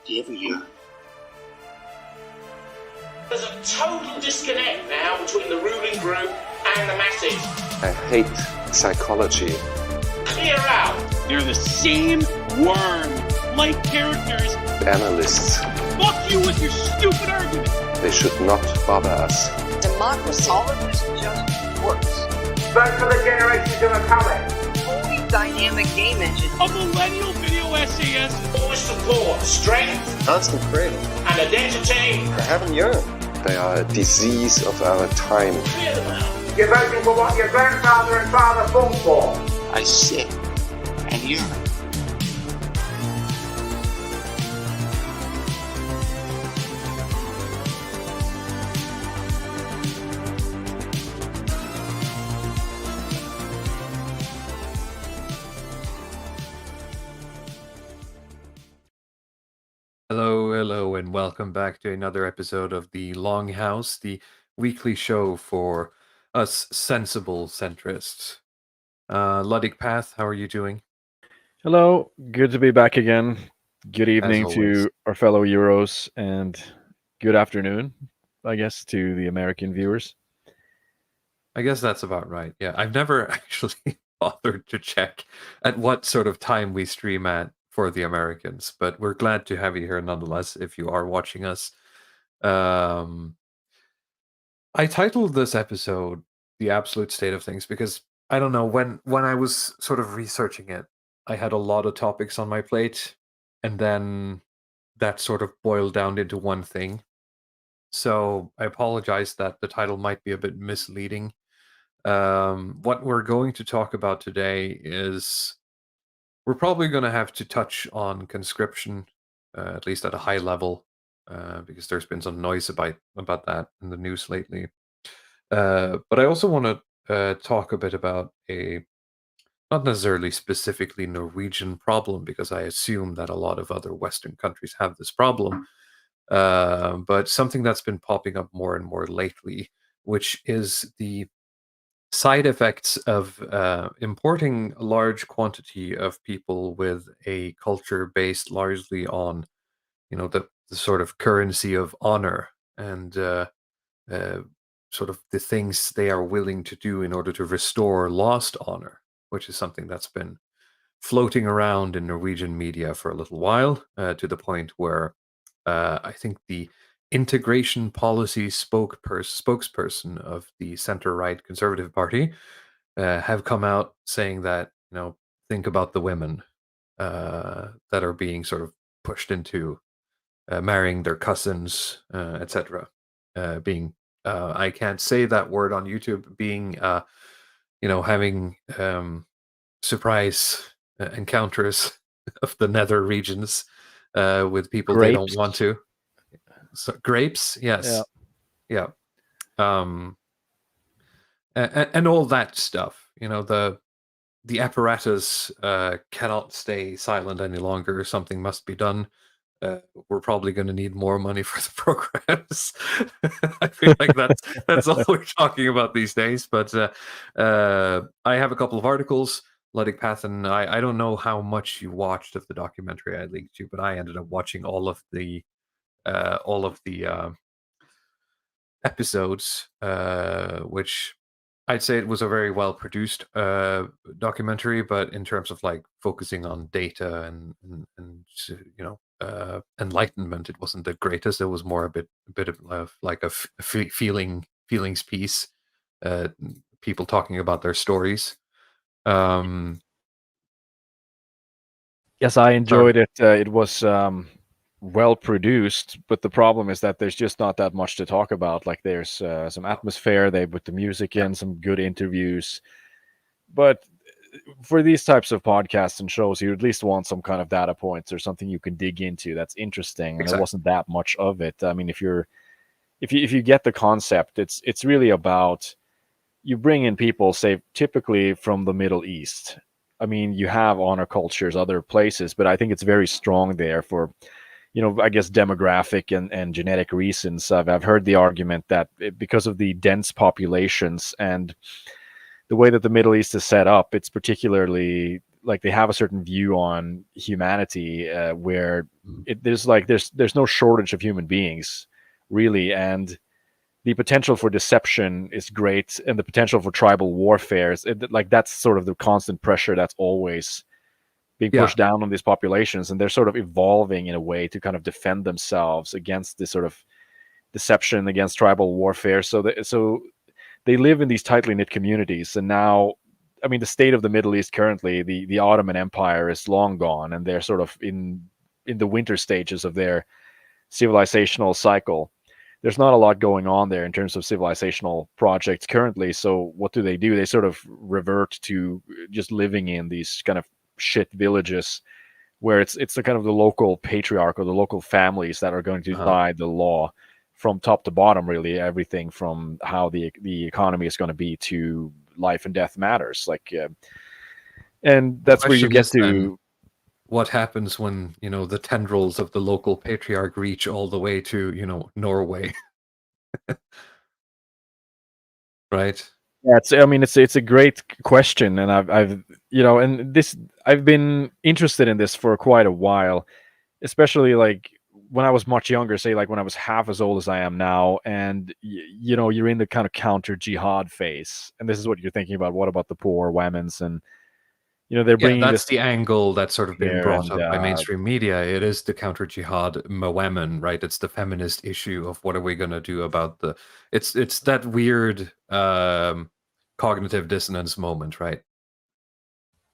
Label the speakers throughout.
Speaker 1: every year.
Speaker 2: There's a total disconnect now between the ruling group and the masses.
Speaker 3: I hate psychology.
Speaker 2: Clear out.
Speaker 4: They're the same worm-like characters.
Speaker 3: Analysts.
Speaker 4: Fuck you with your stupid argument.
Speaker 3: They should not bother us.
Speaker 5: Democracy. All of this just works.
Speaker 2: Vote for the generations who are coming.
Speaker 5: Fully dynamic game engine.
Speaker 4: A millennial video essayist.
Speaker 2: Always support strength,
Speaker 3: Constant cradle.
Speaker 2: and identity.
Speaker 3: I haven't yearned. They are a disease of our time.
Speaker 2: Clear them out. You're voting for what your grandfather and father fought for.
Speaker 1: I sit and yearn.
Speaker 6: Hello, and welcome back to another episode of the Longhouse, the weekly show for us sensible centrists. Luddic Path, how are you doing?
Speaker 7: Hello, good to be back again. Good evening
Speaker 6: always.
Speaker 7: to our fellow Euros, and good afternoon, I guess, to the American viewers.
Speaker 6: I guess that's about right. Yeah, I've never actually bothered to check at what sort of time we stream at for the Americans, but we're glad to have you here nonetheless if you are watching us. I titled this episode The Absolute State of Things because I don't know, when I was sort of researching it, I had a lot of topics on my plate, and then that sort of boiled down into one thing. So I apologize that the title might be a bit misleading. What we're going to talk about today is we're probably going to have to touch on conscription, at least at a high level, because there's been some noise about that in the news lately. But I also want to talk a bit about a not necessarily specifically Norwegian problem, because I assume that a lot of other Western countries have this problem, but something that's been popping up more and more lately, which is the side effects of importing a large quantity of people with a culture based largely on, the sort of currency of honor and sort of the things they are willing to do in order to restore lost honor, which is something that's been floating around in Norwegian media for a little while, to the point where I think the integration policy spokesperson of the center-right Conservative Party have come out saying that, think about the women that are being sort of pushed into marrying their cousins, etc. Being, I can't say that word on YouTube, being, having surprise encounters of the nether regions with people they don't want to. So, grapes, yes, yeah, and all that stuff. The apparatus cannot stay silent any longer. Something must be done. We're probably going to need more money for the programs. I feel like that's all we're talking about these days. But I have a couple of articles. Luddic Path, and I don't know how much you watched of the documentary I linked you, but I ended up watching all of the episodes, which I'd say it was a very well produced documentary, but in terms of like focusing on data and enlightenment, it wasn't the greatest. It was more a bit of like a feelings piece, people talking about their stories.
Speaker 7: Yes, I enjoyed it. It was well produced, but the problem is that there's just not that much to talk about. Like, there's some atmosphere, they put the music in, some good interviews, but for these types of podcasts and shows, you at least want some kind of data points or something you can dig into that's interesting. And there wasn't that much of it. I mean, if you get the concept, it's really about, you bring in people, say, typically from the Middle East. I mean, you have honor cultures other places, but I think it's very strong there for, I guess, demographic and genetic reasons. I've heard the argument that because of the dense populations and the way that the Middle East is set up, it's particularly like they have a certain view on humanity where there's no shortage of human beings really, and the potential for deception is great, and the potential for tribal warfare like that's sort of the constant pressure that's always being
Speaker 6: Yeah.
Speaker 7: pushed down on these populations, and they're sort of evolving in a way to kind of defend themselves against this sort of deception, against tribal warfare. So they live in these tightly knit communities, and now, I mean, the state of the Middle East currently, the Ottoman Empire is long gone, and they're sort of in the winter stages of their civilizational cycle. There's not a lot going on there in terms of civilizational projects currently. So what do? They sort of revert to just living in these kind of shit villages where it's the kind of the local patriarch or the local families that are going to decide the law from top to bottom, really everything from how the economy is going to be to life and death matters. Like, and that's where you get to.
Speaker 6: What happens when the tendrils of the local patriarch reach all the way to Norway? Right?
Speaker 7: Yeah, it's a great question, and I've I've been interested in this for quite a while, especially like when I was much younger, say like when I was half as old as I am now, and you're in the kind of counter jihad phase, and this is what you're thinking about. What about the poor women's? And they're bringing
Speaker 6: that's
Speaker 7: this
Speaker 6: the angle that's sort of been
Speaker 7: there,
Speaker 6: brought
Speaker 7: and
Speaker 6: up by mainstream media. It is the counter jihad women, right? It's the feminist issue of what are we going to do about it's that weird cognitive dissonance moment, right?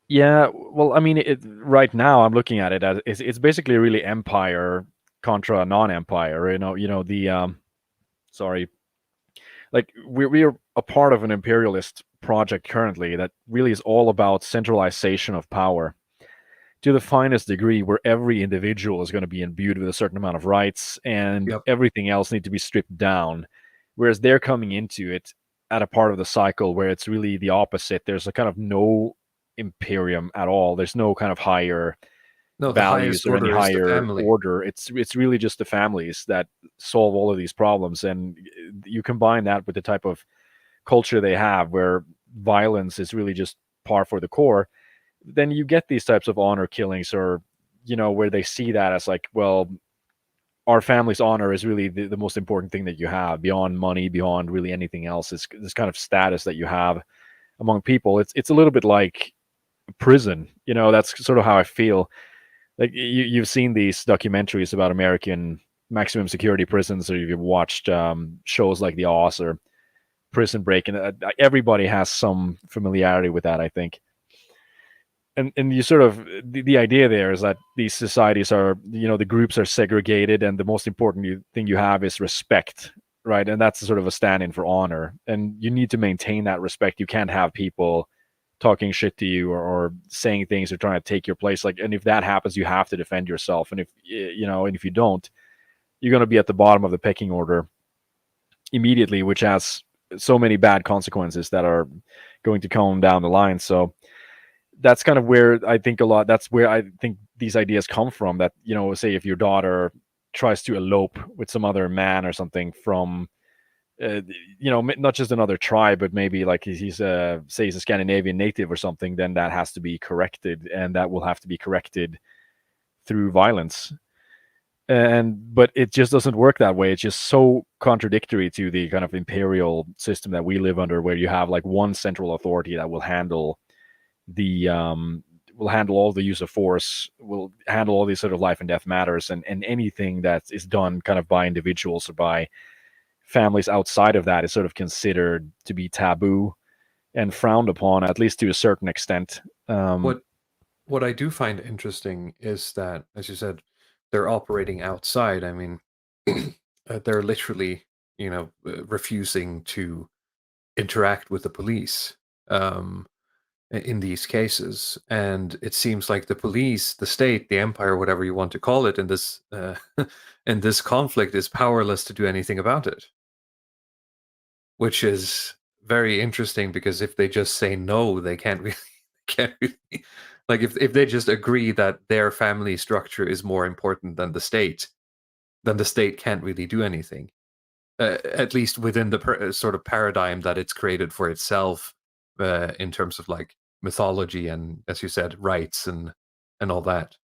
Speaker 7: Yeah, well, I mean, right now I'm looking at it as it's basically really empire contra non-empire. Sorry, like we're a part of an imperialist project currently that really is all about centralization of power to the finest degree, where every individual is going to be imbued with a certain amount of rights, and
Speaker 6: Yep.
Speaker 7: everything else need to be stripped down. Whereas they're coming into it at a part of the cycle where it's really the opposite. There's a kind of no imperium at all. There's no kind of higher
Speaker 6: No, the
Speaker 7: values
Speaker 6: highest
Speaker 7: or any
Speaker 6: order is the
Speaker 7: higher
Speaker 6: family.
Speaker 7: order. It's really just the families that solve all of these problems, and you combine that with the type of culture they have, where violence is really just par for the core. Then you get these types of honor killings, or where they see that as like, well, our family's honor is really the most important thing that you have, beyond money, beyond really anything else. It's this kind of status that you have among people. It's a little bit like prison. That's sort of how I feel. Like you've seen these documentaries about American maximum security prisons, or you've watched shows like The Oz or Prison Break, and everybody has some familiarity with that, I think. And you sort of the idea there is that these societies are, the groups are segregated, and the most important thing you have is respect, right? And that's sort of a stand-in for honor, and you need to maintain that respect. You can't have people talking shit to you, or saying things or trying to take your place. Like, and if that happens, you have to defend yourself. And if you don't, you're going to be at the bottom of the pecking order immediately, which has so many bad consequences that are going to come down the line. So that's kind of where I think that's where I think these ideas come from. That, say if your daughter tries to elope with some other man or something from, not just another tribe, but maybe like he's say he's a Scandinavian native or something, then that has to be corrected, and that will have to be corrected through violence. But it just doesn't work that way. It's just so contradictory to the kind of imperial system that we live under, where you have like one central authority that will handle all the use of force, will handle all these sort of life and death matters, and anything that is done kind of by individuals or by families outside of that is sort of considered to be taboo and frowned upon, at least to a certain extent.
Speaker 6: What I do find interesting is that, as you said, they're operating outside. I mean, they're literally, refusing to interact with the police in these cases, and it seems like the police, the state, the empire, whatever you want to call it, in this in this conflict, is powerless to do anything about it, which is very interesting, because if they just say no, they can't really, can't really, like if they just agree that their family structure is more important than the state, then the state can't really do anything, at least within the sort of paradigm that it's created for itself, in terms of like mythology and, as you said, rights and all that.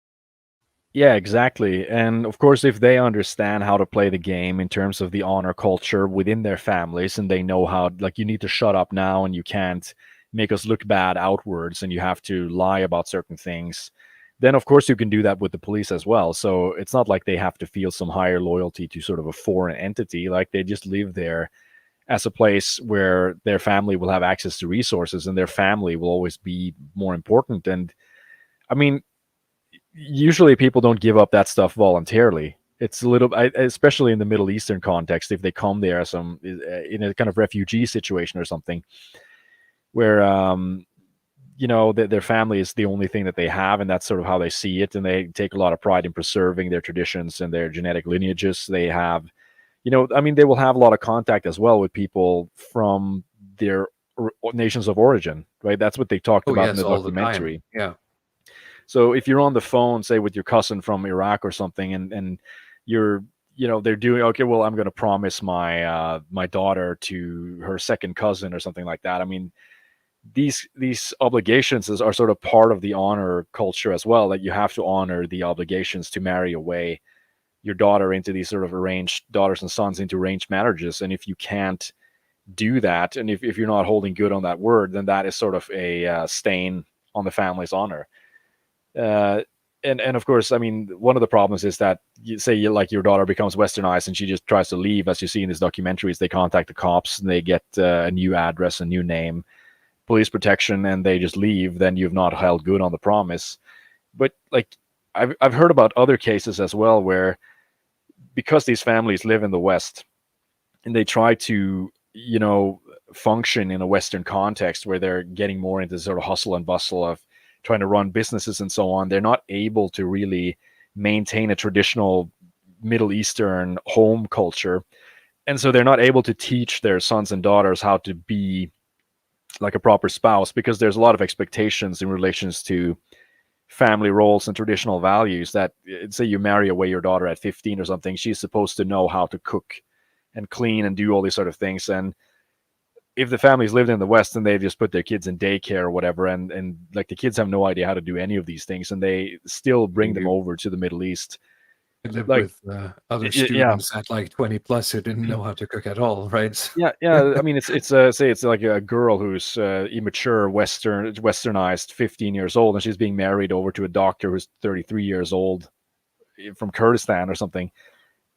Speaker 7: Yeah, exactly. And of course, if they understand how to play the game in terms of the honor culture within their families, and they know how, like, you need to shut up now and you can't make us look bad outwards and you have to lie about certain things, then of course you can do that with the police as well. So it's not like they have to feel some higher loyalty to sort of a foreign entity. Like, they just live there as a place where their family will have access to resources and their family will always be more important. And I mean, usually people don't give up that stuff voluntarily. It's a little, especially in the Middle Eastern context, if they come there some in a kind of refugee situation or something, where their family is the only thing that they have, and that's sort of how they see it, and they take a lot of pride in preserving their traditions and their genetic lineages. They have, I mean, they will have a lot of contact as well with people from their nations of origin, right? That's what they talked
Speaker 6: Oh
Speaker 7: about in
Speaker 6: yes,
Speaker 7: the
Speaker 6: all the time.
Speaker 7: documentary.
Speaker 6: Yeah.
Speaker 7: So if you're on the phone, say with your cousin from Iraq or something, and you're, they're doing, okay, well, I'm going to promise my daughter to her second cousin or something like that. I mean, these obligations are sort of part of the honor culture as well. That you have to honor the obligations to marry away your daughter into these sort of arranged daughters and sons into arranged marriages. And if you can't do that, and if you're not holding good on that word, then that is sort of a stain on the family's honor. Uh, and of course, I mean, one of the problems is that like your daughter becomes westernized and she just tries to leave. As you see in these documentaries, they contact the cops and they get a new address, a new name, police protection, and they just leave. Then you've not held good on the promise. But like, I've heard about other cases as well where, because these families live in the West and they try to, function in a Western context where they're getting more into sort of hustle and bustle of trying to run businesses and so on, they're not able to really maintain a traditional Middle Eastern home culture. And so they're not able to teach their sons and daughters how to be like a proper spouse, because there's a lot of expectations in relations to family roles and traditional values that, say you marry away your daughter at 15 or something, she's supposed to know how to cook and clean and do all these sort of things. And if the families lived in the West and they just put their kids in daycare or whatever, and like the kids have no idea how to do any of these things, and they still bring them over to the Middle East,
Speaker 6: I lived
Speaker 7: like,
Speaker 6: with other
Speaker 7: yeah,
Speaker 6: students at like 20 plus who didn't know how to cook at all, right?
Speaker 7: yeah. I mean, it's say it's like a girl who's immature, westernized, 15 years old, and she's being married over to a doctor who's 33 years old from Kurdistan or something,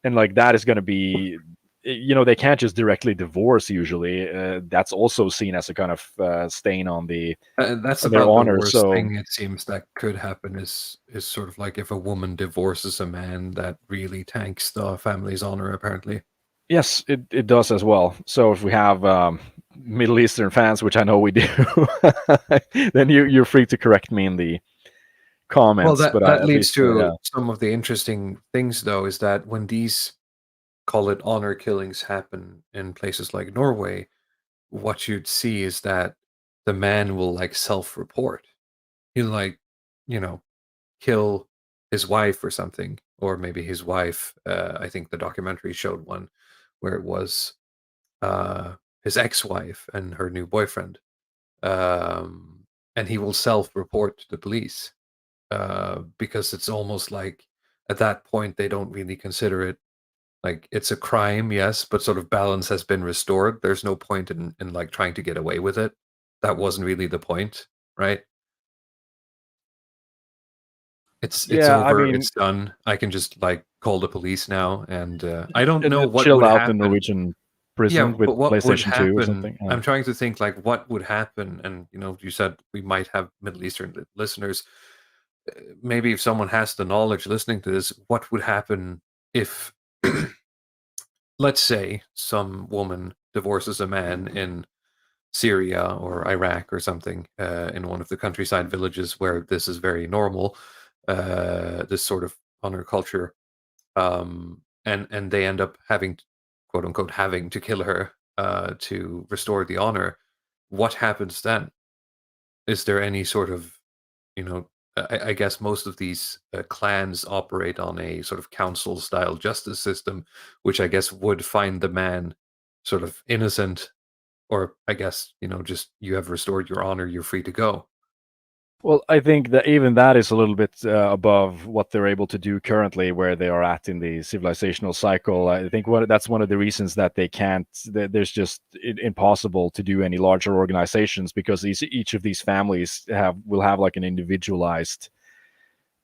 Speaker 7: and like that is going to be, they can't just directly divorce usually. That's also seen as a kind of stain on
Speaker 6: That's
Speaker 7: their
Speaker 6: about the
Speaker 7: honor.
Speaker 6: worst
Speaker 7: So
Speaker 6: thing it seems that could happen is sort of like if a woman divorces a man, that really tanks the family's honor, apparently.
Speaker 7: yes, it does as well. So if we have Middle Eastern fans, which I know we do, then you're free to correct me in the
Speaker 6: Well,
Speaker 7: comments. But
Speaker 6: that
Speaker 7: at
Speaker 6: leads
Speaker 7: least yeah.
Speaker 6: to some of the interesting things, though, is that when these, call it, honor killings happen in places like Norway, what you'd see is that the man will like self-report. He'll like, you know, kill his wife or something, or maybe his wife. I think the documentary showed one where it was his ex-wife and her new boyfriend, and he will self-report to the police because it's almost like at that point they don't really consider it like it's a crime, yes, but sort of balance has been restored. There's no point in like trying to get away with it. That wasn't really the point, right? It's
Speaker 7: Yeah, I
Speaker 6: over,
Speaker 7: mean,
Speaker 6: it's done. I can just like call the police now, and I don't
Speaker 7: and
Speaker 6: know
Speaker 7: just
Speaker 6: what
Speaker 7: chill
Speaker 6: would
Speaker 7: out the
Speaker 6: happen.
Speaker 7: Norwegian
Speaker 6: Yeah,
Speaker 7: prison with
Speaker 6: but what would
Speaker 7: PlayStation 2 or
Speaker 6: happen?
Speaker 7: something. Yeah.
Speaker 6: I'm trying to think like what would happen, and you said we might have Middle Eastern listeners. Maybe if someone has the knowledge listening to this, what would happen if, let's say, some woman divorces a man in Syria or Iraq or something, in one of the countryside villages where this is very normal, this sort of honor culture, and they end up having, quote unquote, having to kill her to restore the honor. What happens then? Is there any sort of, you know, I guess most of these clans operate on a sort of council style justice system, which I guess would find the man sort of innocent, or I guess, just you have restored your honor, you're free to go.
Speaker 7: Well, I think that even that is a little bit above what they're able to do currently, where they are at in the civilizational cycle. I think that's one of the reasons that they can't. There's just impossible to do any larger organizations, because each of these families will have like an individualized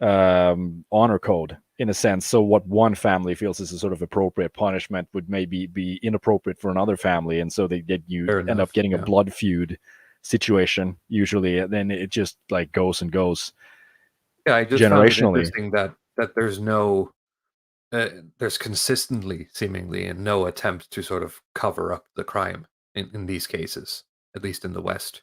Speaker 7: honor code in a sense. So what one family feels is a sort of appropriate punishment would maybe be inappropriate for another family, and so you
Speaker 6: Fair
Speaker 7: end
Speaker 6: enough,
Speaker 7: up getting a
Speaker 6: yeah.
Speaker 7: blood feud situation usually, and then it just like goes and goes
Speaker 6: Yeah, I just found it
Speaker 7: generationally.
Speaker 6: interesting that there's there's consistently, seemingly, and no attempt to sort of cover up the crime in these cases, at least in the West.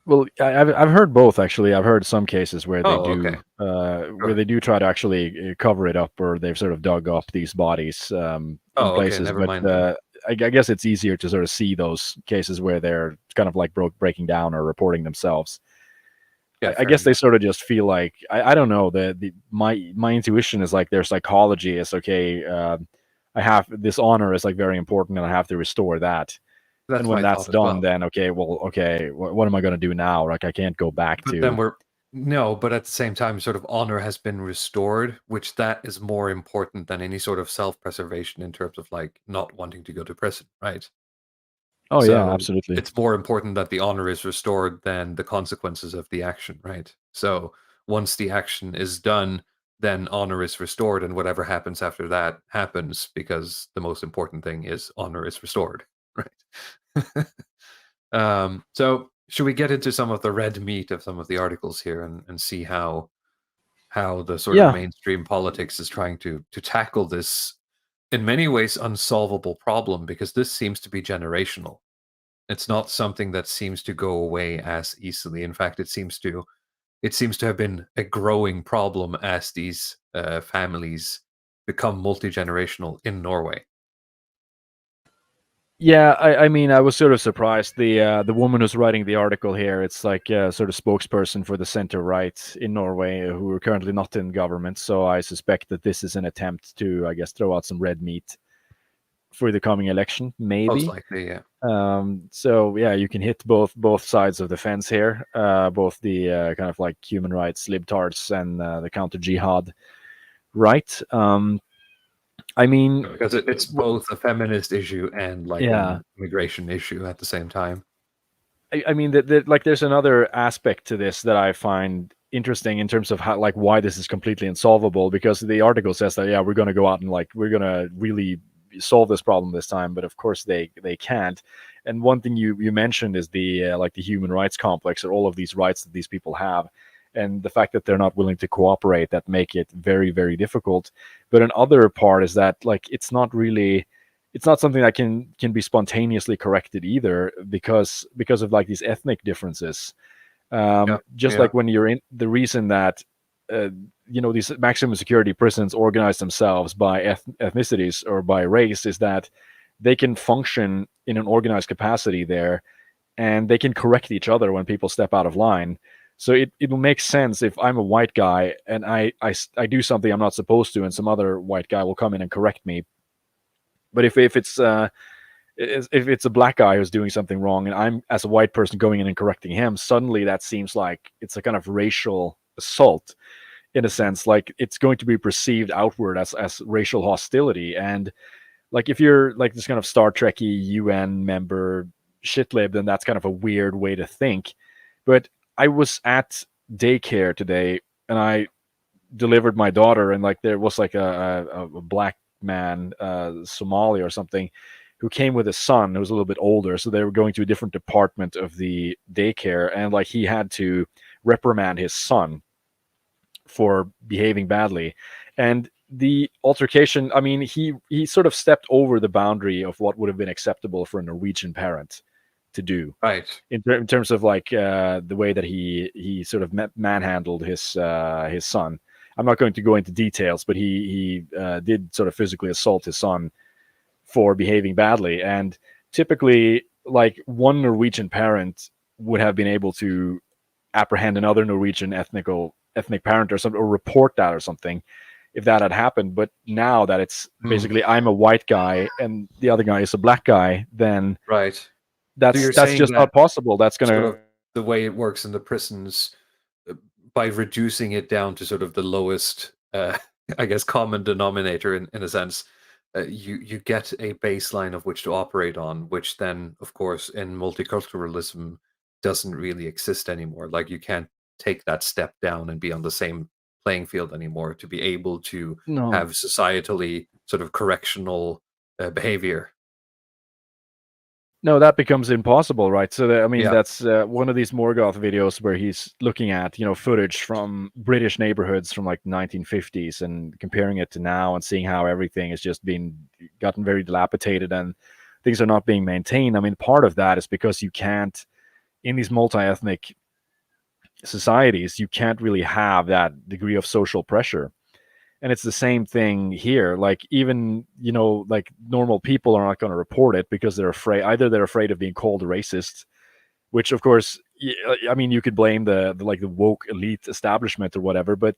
Speaker 7: Well, I've heard both actually. I've heard some cases where they
Speaker 6: Oh,
Speaker 7: do
Speaker 6: okay. Sure.
Speaker 7: try to actually cover it up, or they've sort of dug up these bodies in
Speaker 6: Oh, okay,
Speaker 7: places.
Speaker 6: never
Speaker 7: But
Speaker 6: mind then.
Speaker 7: I guess it's easier to sort of see those cases where they're kind of like breaking down or reporting themselves.
Speaker 6: Yeah,
Speaker 7: I
Speaker 6: fair
Speaker 7: guess they
Speaker 6: enough.
Speaker 7: sort of just feel like I don't know. My intuition is like their psychology is okay. I have this honor is like very important, and I have to restore that. And
Speaker 6: That's
Speaker 7: when
Speaker 6: my
Speaker 7: that's
Speaker 6: thought as
Speaker 7: done,
Speaker 6: well.
Speaker 7: then okay, well, okay, what am I going to do now? Like I can't go back
Speaker 6: But then
Speaker 7: to.
Speaker 6: we're no, but at the same time, sort of honor has been restored, which that is more important than any sort of self-preservation in terms of like not wanting to go to prison, right?
Speaker 7: Oh yeah,
Speaker 6: So
Speaker 7: absolutely.
Speaker 6: it's more important that the honor is restored than the consequences of the action, right? So once the action is done, then honor is restored, and whatever happens after that happens because the most important thing is honor is restored, right? So should we get into some of the red meat of some of the articles here and see how the sort of
Speaker 7: Yeah,
Speaker 6: mainstream politics is trying to tackle this in many ways unsolvable problem, because this seems to be generational. It's not something that seems to go away as easily. In fact, it seems to have been a growing problem as these families become multi-generational in Norway.
Speaker 7: yeah. I mean, I was sort of surprised. The woman who's writing the article here, it's like a sort of spokesperson for the center right in Norway, who are currently not in government. So I suspect that this is an attempt to, I guess, throw out some red meat for the coming election,
Speaker 6: Most
Speaker 7: maybe.
Speaker 6: likely, yeah.
Speaker 7: So yeah, you can hit both sides of the fence here, both the kind of like human rights libtards and the counter jihad right. I mean,
Speaker 6: Because it's both a feminist issue and like
Speaker 7: yeah.
Speaker 6: an immigration issue at the same time.
Speaker 7: I mean that like there's another aspect to this that I find interesting in terms of how like why this is completely insolvable, because the article says that yeah, we're going to go out and like we're going to really solve this problem this time, but of course they can't. And one thing you mentioned is the like the human rights complex, or all of these rights that these people have, and the fact that they're not willing to cooperate, that make it very very difficult. But another part is that like it's not something that can be spontaneously corrected either, because of like these ethnic differences.
Speaker 6: Yeah,
Speaker 7: Just
Speaker 6: yeah,
Speaker 7: like when you're in the reason that uh, these maximum security prisons organize themselves by ethnicities or by race, is that they can function in an organized capacity there, and they can correct each other when people step out of line. So it will make sense if I'm a white guy and I do something I'm not supposed to, and some other white guy will come in and correct me. But if it's a black guy who's doing something wrong, and I'm as a white person going in and correcting him, suddenly that seems like it's a kind of racial assault in a sense. Like it's going to be perceived outward as racial hostility. And like if you're like this kind of Star Trekky UN member shitlib, then that's kind of a weird way to think. But I was at daycare today, and I delivered my daughter, and like there was like a black man, Somali or something, who came with his son who was a little bit older. So they were going to a different department of the daycare, and like he had to reprimand his son for behaving badly. And the altercation, I mean, he sort of stepped over the boundary of what would have been acceptable for a Norwegian parent to do
Speaker 6: right.
Speaker 7: in terms of like the way that he sort of manhandled his son. I'm not going to go into details, but he did sort of physically assault his son for behaving badly. And typically, like one Norwegian parent would have been able to apprehend another Norwegian ethnic parent or something, or report that or something, if that had happened. But now that it's
Speaker 6: Hmm.
Speaker 7: basically I'm a white guy and the other guy is a black guy, then
Speaker 6: Right. So you're
Speaker 7: that's
Speaker 6: saying
Speaker 7: just
Speaker 6: that
Speaker 7: not possible. That's
Speaker 6: sort
Speaker 7: gonna
Speaker 6: of the way it works in the prisons, by reducing it down to sort of the lowest, I guess, common denominator in a sense, you get a baseline of which to operate on, which then, of course, in multiculturalism doesn't really exist anymore. Like you can't take that step down and be on the same playing field anymore to be able to
Speaker 7: No.
Speaker 6: have societally sort of correctional behavior.
Speaker 7: No, that becomes impossible, right? So I mean,
Speaker 6: Yeah.
Speaker 7: that's one of these Morgoth videos where he's looking at footage from British neighborhoods from like 1950s and comparing it to now and seeing how everything has just gotten very dilapidated and things are not being maintained. I mean, part of that is because you can't, in these multi-ethnic societies, you can't really have that degree of social pressure. And it's the same thing here. Like even like normal people are not going to report it because they're afraid. Either they're afraid of being called racist, which of course, I mean, you could blame the woke elite establishment or whatever. But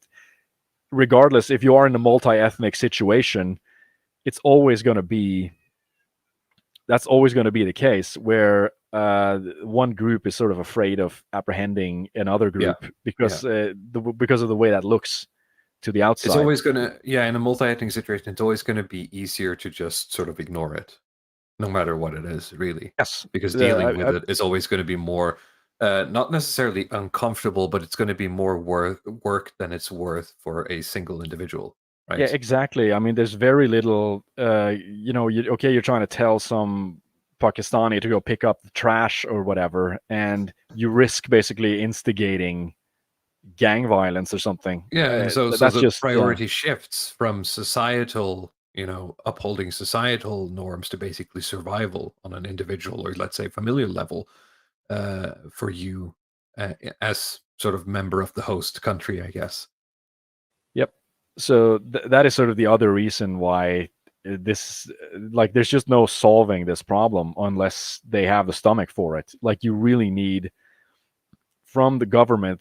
Speaker 7: regardless, if you are in a multi-ethnic situation, it's always going to be that's always going to be the case where one group is sort of afraid of apprehending another group because because of the way that looks to the outside.
Speaker 6: It's always going to, in a multi-ethnic situation, it's always going to be easier to just sort of ignore it, no matter what it is, really.
Speaker 7: Yes.
Speaker 6: Because dealing with it is always going to be more, not necessarily uncomfortable, but it's going to be more work than it's worth for a single individual, right?
Speaker 7: Yeah, exactly. I mean, there's very little, you're trying to tell some Pakistani to go pick up the trash or whatever, and you risk basically instigating gang violence or something.
Speaker 6: Yeah, and so
Speaker 7: that's
Speaker 6: the
Speaker 7: just
Speaker 6: priority shifts from societal, upholding societal norms to basically survival on an individual or let's say familial level, for you as sort of member of the host country, I guess.
Speaker 7: Yep. So that is sort of the other reason why this, like, there's just no solving this problem unless they have the stomach for it. Like, you really need from the government,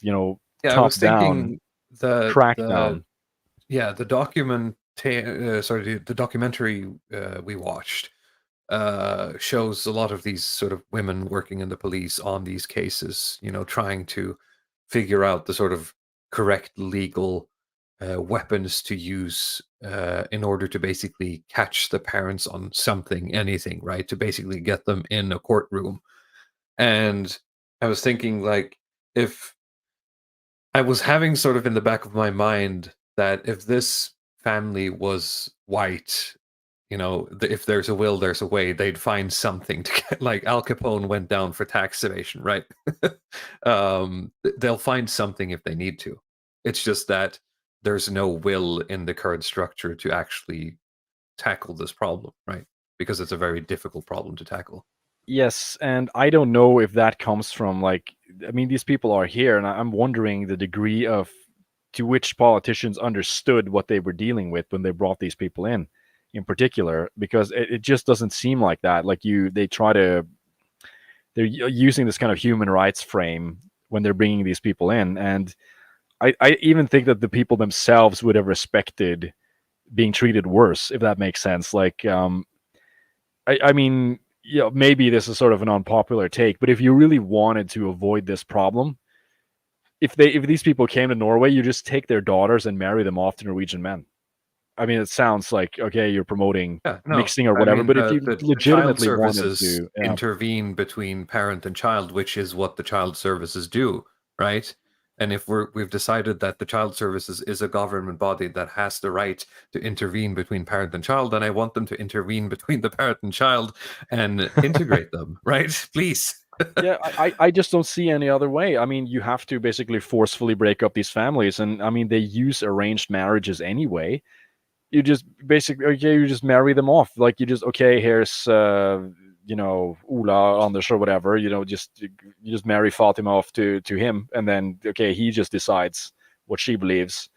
Speaker 6: I
Speaker 7: top
Speaker 6: was thinking
Speaker 7: down
Speaker 6: the
Speaker 7: crackdown.
Speaker 6: the documentary we watched shows a lot of these sort of women working in the police on these cases, trying to figure out the sort of correct legal weapons to use in order to basically catch the parents on something, anything, right? To basically get them in a courtroom. And I was thinking, like, if I was having sort of in the back of my mind that if this family was white, if there's a will, there's a way, they'd find something to get, like Al Capone went down for tax evasion, right? They'll find something if they need to. It's just that there's no will in the current structure to actually tackle this problem, right? Because it's a very difficult problem to tackle.
Speaker 7: Yes, and I don't know if that comes from, like, I mean, these people are here, and I'm wondering the degree of to which politicians understood what they were dealing with when they brought these people in particular, because it just doesn't seem like that. Like they're using this kind of human rights frame when they're bringing these people in, and I even think that the people themselves would have respected being treated worse, if that makes sense. Like, I mean, maybe this is sort of an unpopular take, but if you really wanted to avoid this problem, if these people came to Norway, you just take their daughters and marry them off to Norwegian men. I mean, it sounds like, okay, you're promoting mixing or whatever, but if you legitimately
Speaker 6: child
Speaker 7: wanted
Speaker 6: services
Speaker 7: to
Speaker 6: intervene between parent and child, which is what the child services do, right? And if we've decided that the child services is a government body that has the right to intervene between parent and child, then I want them to intervene between the parent and child and integrate them, right? Please.
Speaker 7: Yeah, I just don't see any other way. I mean, you have to basically forcefully break up these families, and I mean, they use arranged marriages anyway. You just basically, you just marry them off. Like, you just, okay, here's Ola, Anders, or whatever. You just marry Fatima off to him, and then, okay, he just decides what she believes,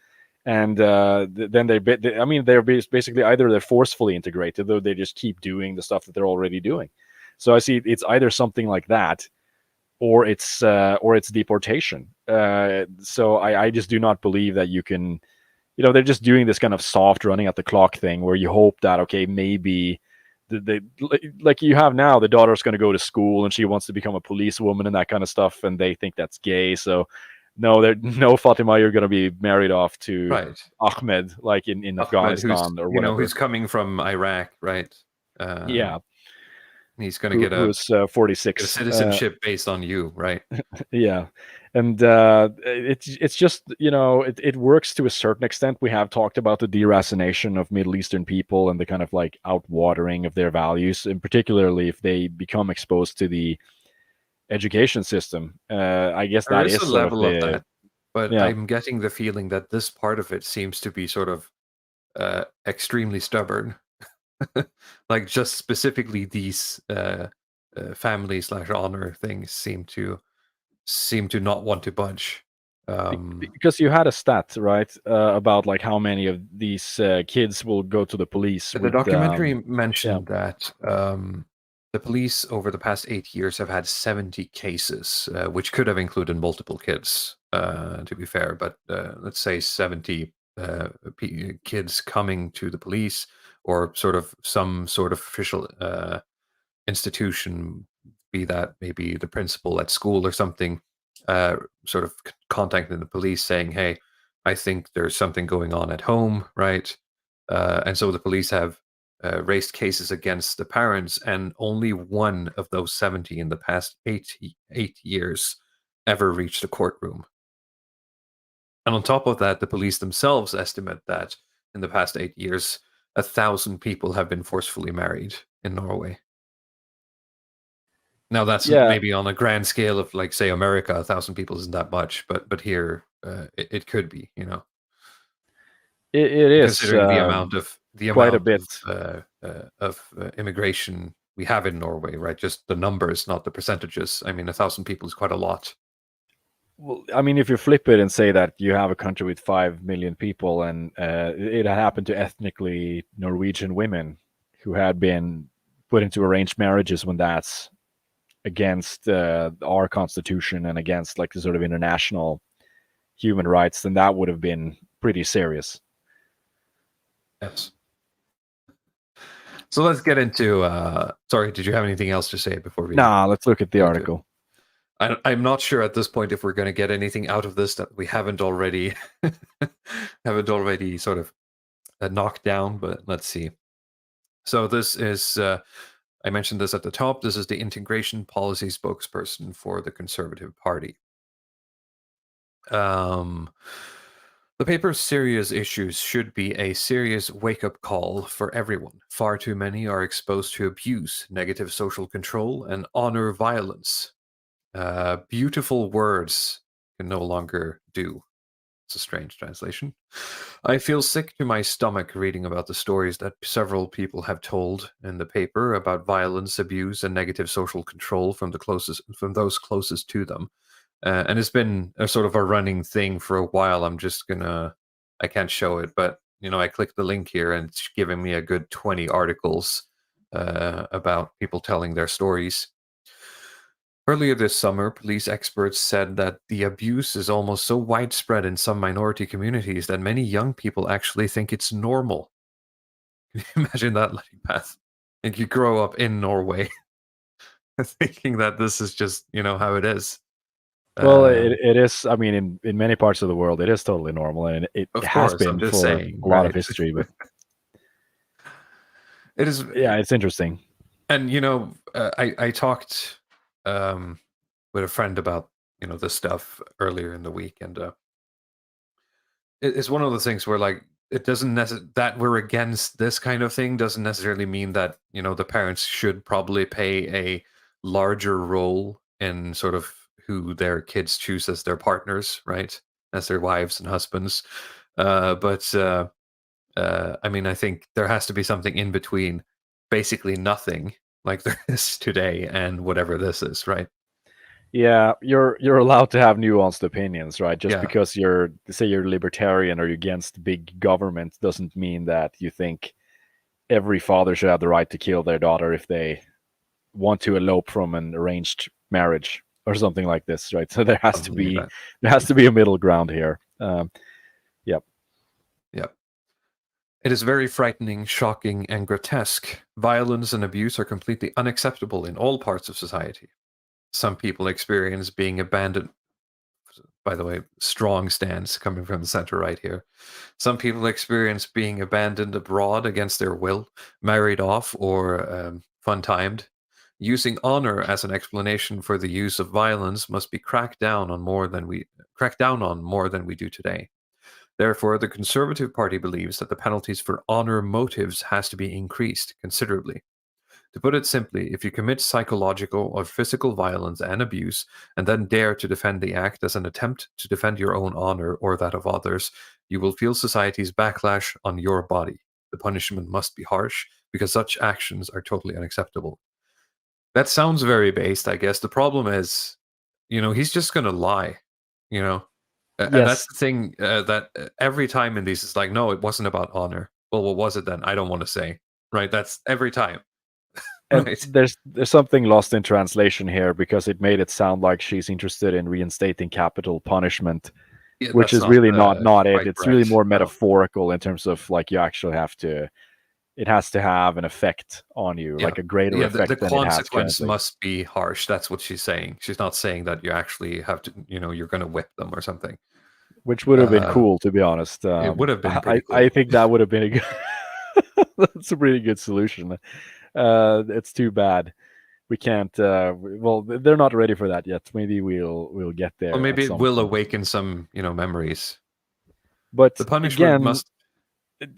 Speaker 7: and then I mean, they're basically either they're forcefully integrated, though they just keep doing the stuff that they're already doing. So I see it's either something like that, or it's deportation. So I just do not believe that you can. They're just doing this kind of soft running at the clock thing where you hope that, okay, maybe like you have now, the daughter's going to go to school and she wants to become a policewoman and that kind of stuff, and they think that's gay. So no, Fatima, you're going to be married off to
Speaker 6: Right.
Speaker 7: Ahmed, like in
Speaker 6: Ahmed,
Speaker 7: Afghanistan or whatever.
Speaker 6: who's coming from Iraq, right?
Speaker 7: Yeah,
Speaker 6: He's going to get
Speaker 7: who's
Speaker 6: get a
Speaker 7: 46.
Speaker 6: citizenship based on you, right?
Speaker 7: Yeah, and it's just, it works to a certain extent. We have talked about the deracination of Middle Eastern people and the kind of like outwatering of their values, and particularly if they become exposed to the education system. I guess
Speaker 6: There
Speaker 7: that
Speaker 6: is
Speaker 7: is
Speaker 6: a
Speaker 7: sort of
Speaker 6: level of
Speaker 7: the
Speaker 6: that, but
Speaker 7: yeah.
Speaker 6: I'm getting the feeling that this part of it seems to be sort of extremely stubborn. Like just specifically these family/honor things seem to not want to budge.
Speaker 7: Because you had a stat, right, about like how many of these kids will go to the police
Speaker 6: The
Speaker 7: with
Speaker 6: documentary
Speaker 7: yeah.
Speaker 6: mentioned that the police over the past 8 years have had 70 cases, which could have included multiple kids, to be fair, but let's say 70 kids coming to the police or sort of some sort of official institution, be that maybe the principal at school or something, sort of contacting the police saying, "Hey, I think there's something going on at home," right? And so the police have raised cases against the parents, and only one of those 70 in the past 8 years ever reached a courtroom. And on top of that, the police themselves estimate that in the past 8 years, 1,000 people have been forcefully married in Norway. Now that's
Speaker 7: Yeah,
Speaker 6: maybe on a grand scale of like say America, 1,000 people isn't that much, but here it could be,
Speaker 7: it is
Speaker 6: considering
Speaker 7: quite a bit.
Speaker 6: immigration we have in Norway, right? Just the numbers, not the percentages. I mean, 1,000 people is quite a lot.
Speaker 7: Well, I mean, if you flip it and say that you have a country with 5 million people, and it had happened to ethnically Norwegian women who had been put into arranged marriages, when that's against our constitution and against like the sort of international human rights, then that would have been pretty serious.
Speaker 6: Yes. So let's get into. Sorry, did you have anything else to say before we?
Speaker 7: Nah, let's look at the article.
Speaker 6: I'm not sure at this point if we're going to get anything out of this that we haven't already sort of knocked down, but let's see. So this is, I mentioned this at the top. This is the integration policy spokesperson for the Conservative Party. The paper's serious issues should be a serious wake-up call for everyone. Far too many are exposed to abuse, negative social control, and honor violence. Beautiful words can no longer do. It's a strange translation. I feel sick to my stomach reading about the stories that several people have told in the paper about violence, abuse, and negative social control from those closest to them. And it's been a sort of a running thing for a while. I can't show it, but I clicked the link here and it's giving me a good 20 articles about people telling their stories. Earlier this summer, police experts said that the abuse is almost so widespread in some minority communities that many young people actually think it's normal. Can you imagine that, Path? Like you grow up in Norway thinking that this is just, how it is.
Speaker 7: Well, it is. I mean, in many parts of the world, it is totally normal, and it has been for a lot of history. But
Speaker 6: it is.
Speaker 7: Yeah, it's interesting.
Speaker 6: And I talked with a friend about this stuff earlier in the week, and it's one of those things where like it doesn't that we're against this kind of thing doesn't necessarily mean that the parents should probably play a larger role in sort of who their kids choose as their partners, right, as their wives and husbands. But I mean, I think there has to be something in between basically nothing like there is today and whatever this is, right?
Speaker 7: Yeah, you're allowed to have nuanced opinions, right? Just
Speaker 6: Yeah.
Speaker 7: because you're libertarian or you're against big government doesn't mean that you think every father should have the right to kill their daughter if they want to elope from an arranged marriage or something like this, right? So there has to be a middle ground here. Yep.
Speaker 6: Yep. It is very frightening, shocking, and grotesque. Violence and abuse are completely unacceptable in all parts of society. Some people experience being abandoned. By the way, strong stance coming from the center right here. Some people experience being abandoned abroad against their will, married off, or fun-timed. Using honor as an explanation for the use of violence must be cracked down on more than we do today. Therefore, the Conservative Party believes that the penalties for honor motives has to be increased considerably. To put it simply, if you commit psychological or physical violence and abuse and then dare to defend the act as an attempt to defend your own honor or that of others, you will feel society's backlash on your body. The punishment must be harsh because such actions are totally unacceptable. That sounds very based, I guess. The problem is, he's just going to lie, you know? And that's
Speaker 7: Yes,
Speaker 6: the thing that every time in these, it's like, no, it wasn't about honor. Well, what was it then? I don't want to say. Right? That's every time.
Speaker 7: and
Speaker 6: Right.
Speaker 7: there's something lost in translation here because it made it sound like she's interested in reinstating capital punishment,
Speaker 6: Yeah,
Speaker 7: which
Speaker 6: that's
Speaker 7: is really not it.
Speaker 6: quite
Speaker 7: It's really
Speaker 6: correct.
Speaker 7: more
Speaker 6: No.
Speaker 7: metaphorical in terms of like you actually have to. It has to have an effect on you,
Speaker 6: Yeah.
Speaker 7: like a greater
Speaker 6: Yeah,
Speaker 7: effect
Speaker 6: the
Speaker 7: than it has
Speaker 6: consequence
Speaker 7: currently.
Speaker 6: must be harsh. That's what she's saying. She's not saying that you actually have to, you're going to whip them or something.
Speaker 7: Which would have been
Speaker 6: Uh,
Speaker 7: cool, to be honest.
Speaker 6: it would have been
Speaker 7: I
Speaker 6: pretty cool.
Speaker 7: think that would have been a good. That's a pretty good solution. It's too bad we can't. Well, they're not ready for that yet. Maybe we'll get there
Speaker 6: Well,
Speaker 7: at
Speaker 6: maybe it
Speaker 7: some
Speaker 6: will
Speaker 7: point.
Speaker 6: awaken some, memories.
Speaker 7: But
Speaker 6: The punishment
Speaker 7: again,
Speaker 6: must.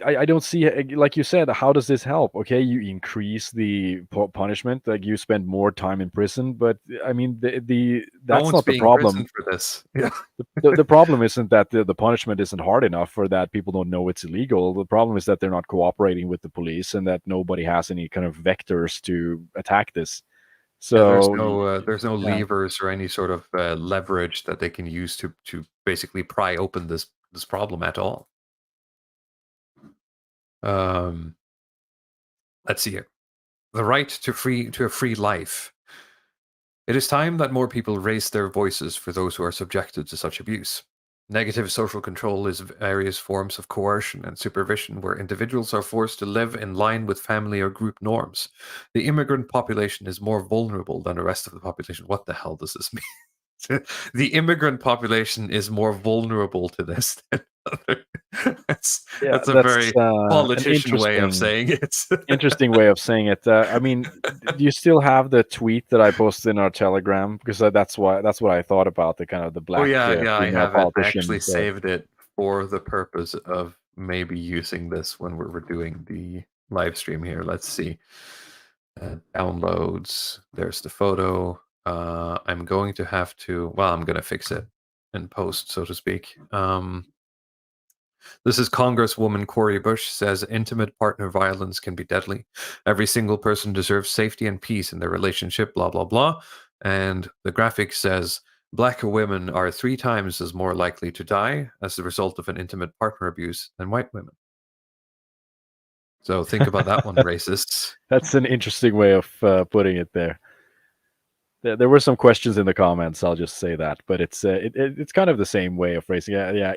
Speaker 7: I don't see, like you said, how does this help? Okay, you increase the punishment, like you spend more time in prison, but I mean,
Speaker 6: No
Speaker 7: that's
Speaker 6: one's
Speaker 7: not the
Speaker 6: being
Speaker 7: problem.
Speaker 6: imprisoned for this. Yeah.
Speaker 7: The problem isn't that the punishment isn't hard enough or that people don't know it's illegal. The problem is that they're not cooperating with the police and that nobody has any kind of vectors to attack this.
Speaker 6: Yeah,
Speaker 7: So,
Speaker 6: there's no
Speaker 7: yeah.
Speaker 6: levers or any sort of leverage that they can use to basically pry open this problem at all. Um, let's see here. The right to a free life. It is time that more people raise their voices for those who are subjected to such abuse. Negative social control is various forms of coercion and supervision where individuals are forced to live in line with family or group norms. The immigrant population is more vulnerable than the rest of the population. What the hell does this mean? The immigrant population is more vulnerable to this than other.
Speaker 7: Yeah,
Speaker 6: That's a
Speaker 7: that's
Speaker 6: very
Speaker 7: an
Speaker 6: politician way of saying it.
Speaker 7: interesting way of saying it. I mean, do you still have the tweet that I posted in our Telegram? Because that's what I thought about the kind of the
Speaker 6: Oh
Speaker 7: black
Speaker 6: yeah, I
Speaker 7: female
Speaker 6: have it. I
Speaker 7: politician.
Speaker 6: actually
Speaker 7: So,
Speaker 6: saved it for the purpose of maybe using this when we're doing the live stream here. Let's see. Downloads. There's the photo. I'm going to have to. Well, I'm going to fix it in post, so to speak. This is Congresswoman Cori Bush says intimate partner violence can be deadly. Every single person deserves safety and peace in their relationship, blah, blah, blah. And the graphic says Black women are 3 times as more likely to die as the result of an intimate partner abuse than white women. So think about that one, racists.
Speaker 7: that's an interesting way of putting it there. There were some questions in the comments. I'll just say that, but it's kind of the same way of phrasing. Yeah.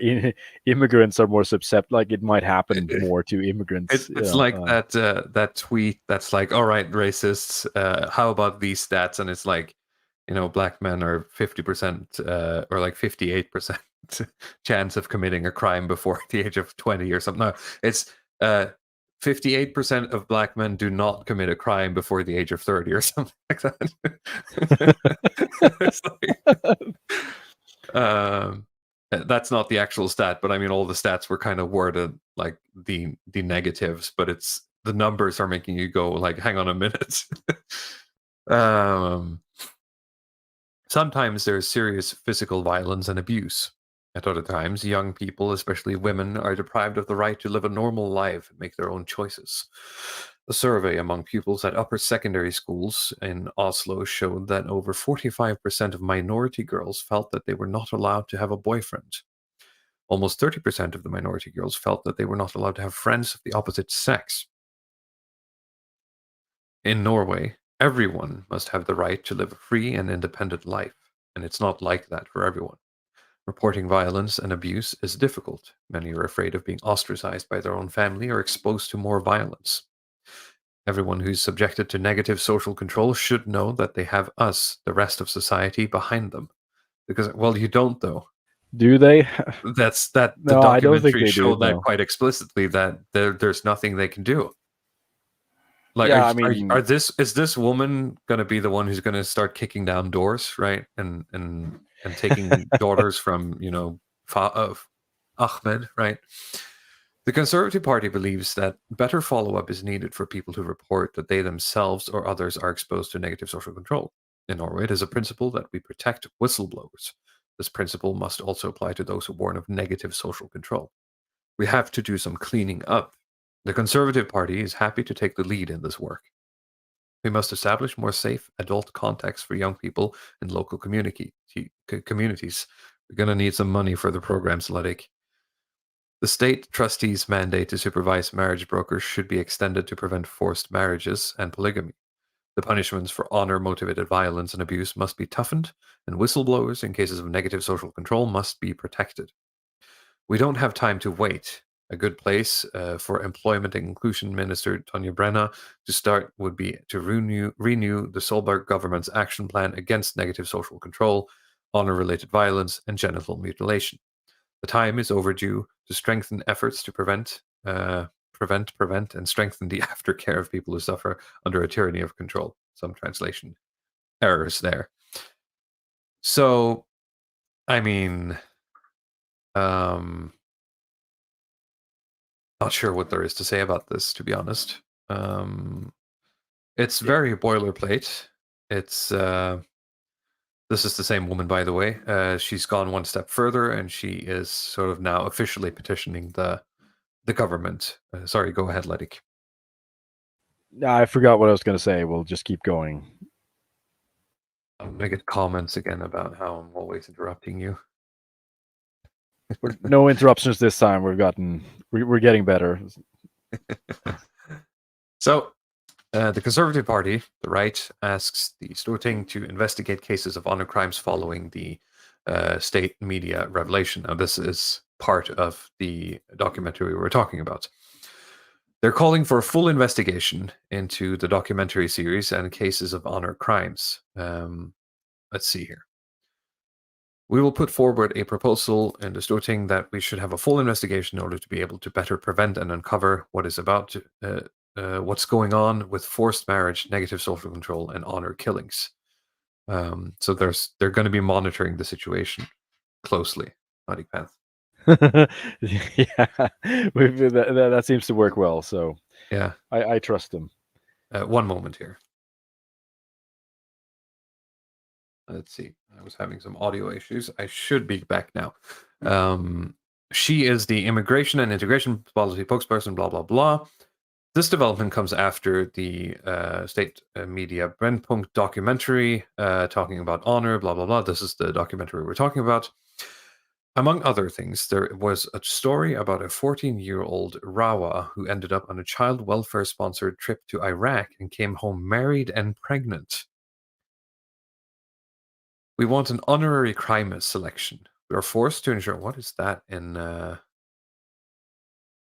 Speaker 7: Immigrants are more susceptible. Like it might happen more to immigrants.
Speaker 6: It's like that tweet that's like, all right, racists, how about these stats? And it's like, black men are 50% or like 58% chance of committing a crime before the age of 20 or something. No, it's 58% of black men do not commit a crime before the age of 30 or something like that. It's like, that's not the actual stat, but I mean, all the stats were kind of worded like the negatives, but it's the numbers are making you go like, hang on a minute. Sometimes there's serious physical violence and abuse. At other times, young people, especially women, are deprived of the right to live a normal life and make their own choices. A survey among pupils at upper secondary schools in Oslo showed that over 45% of minority girls felt that they were not allowed to have a boyfriend. Almost 30% of the minority girls felt that they were not allowed to have friends of the opposite sex. In Norway, everyone must have the right to live a free and independent life, and it's not like that for everyone. Reporting violence and abuse is difficult. Many are afraid of being ostracized by their own family or exposed to more violence. Everyone who's subjected to negative social control should know that they have us, the rest of society, behind them. Because, well, you don't, though.
Speaker 7: Do they?
Speaker 6: That's that the
Speaker 7: No, I don't think
Speaker 6: documentary
Speaker 7: they do.
Speaker 6: showed that
Speaker 7: No.
Speaker 6: quite explicitly, that there's nothing they can do. Like,
Speaker 7: Yeah, I mean,
Speaker 6: is this woman gonna be the one who's gonna start kicking down doors, right? And taking daughters from, Ahmed, right? The Conservative Party believes that better follow-up is needed for people who report that they themselves or others are exposed to negative social control. In Norway, it is a principle that we protect whistleblowers. This principle must also apply to those who warn of negative social control. We have to do some cleaning up. The Conservative Party is happy to take the lead in this work. We must establish more safe adult contexts for young people in local communities. We're going to need some money for the programs, Ludwig. The state trustees' mandate to supervise marriage brokers should be extended to prevent forced marriages and polygamy. The punishments for honor-motivated violence and abuse must be toughened, and whistleblowers in cases of negative social control must be protected. We don't have time to wait. A good place for Employment and Inclusion Minister Tonje Brenna to start would be to renew the Solberg government's action plan against negative social control, honor-related violence, and genital mutilation. The time is overdue to strengthen efforts to prevent, and strengthen the aftercare of people who suffer under a tyranny of control. Some translation errors there. So, I mean, not sure what there is to say about this, to be honest. It's very boilerplate. It's this is the same woman, by the way. She's gone one step further, and she is sort of now officially petitioning the government. Sorry, go ahead, Ledik.
Speaker 7: I forgot what I was going to say. We'll just keep going.
Speaker 6: I'm gonna get comments again about how I'm always interrupting you.
Speaker 7: No interruptions this time. We're getting better.
Speaker 6: So, the Conservative Party, the right, asks the Storting to investigate cases of honor crimes following the state media revelation. Now, this is part of the documentary we were talking about. They're calling for a full investigation into the documentary series and cases of honor crimes. Let's see here. We will put forward a proposal in the Storting that we should have a full investigation in order to be able to better prevent and uncover what is about to, what's going on with forced marriage, negative social control, and honor killings. So they're going to be monitoring the situation closely. Naughty Path.
Speaker 7: Yeah, that seems to work well. So
Speaker 6: yeah,
Speaker 7: I trust them.
Speaker 6: One moment here. Let's see. I was having some audio issues. I should be back now. She is the immigration and integration policy spokesperson, blah, blah, blah. This development comes after the state media Brennpunkt documentary talking about honor, blah, blah, blah. This is the documentary we're talking about. Among other things, there was a story about a 14-year-old Rawa who ended up on a child welfare-sponsored trip to Iraq and came home married and pregnant. We want an honorary crime selection. We are forced to ensure... What is that in...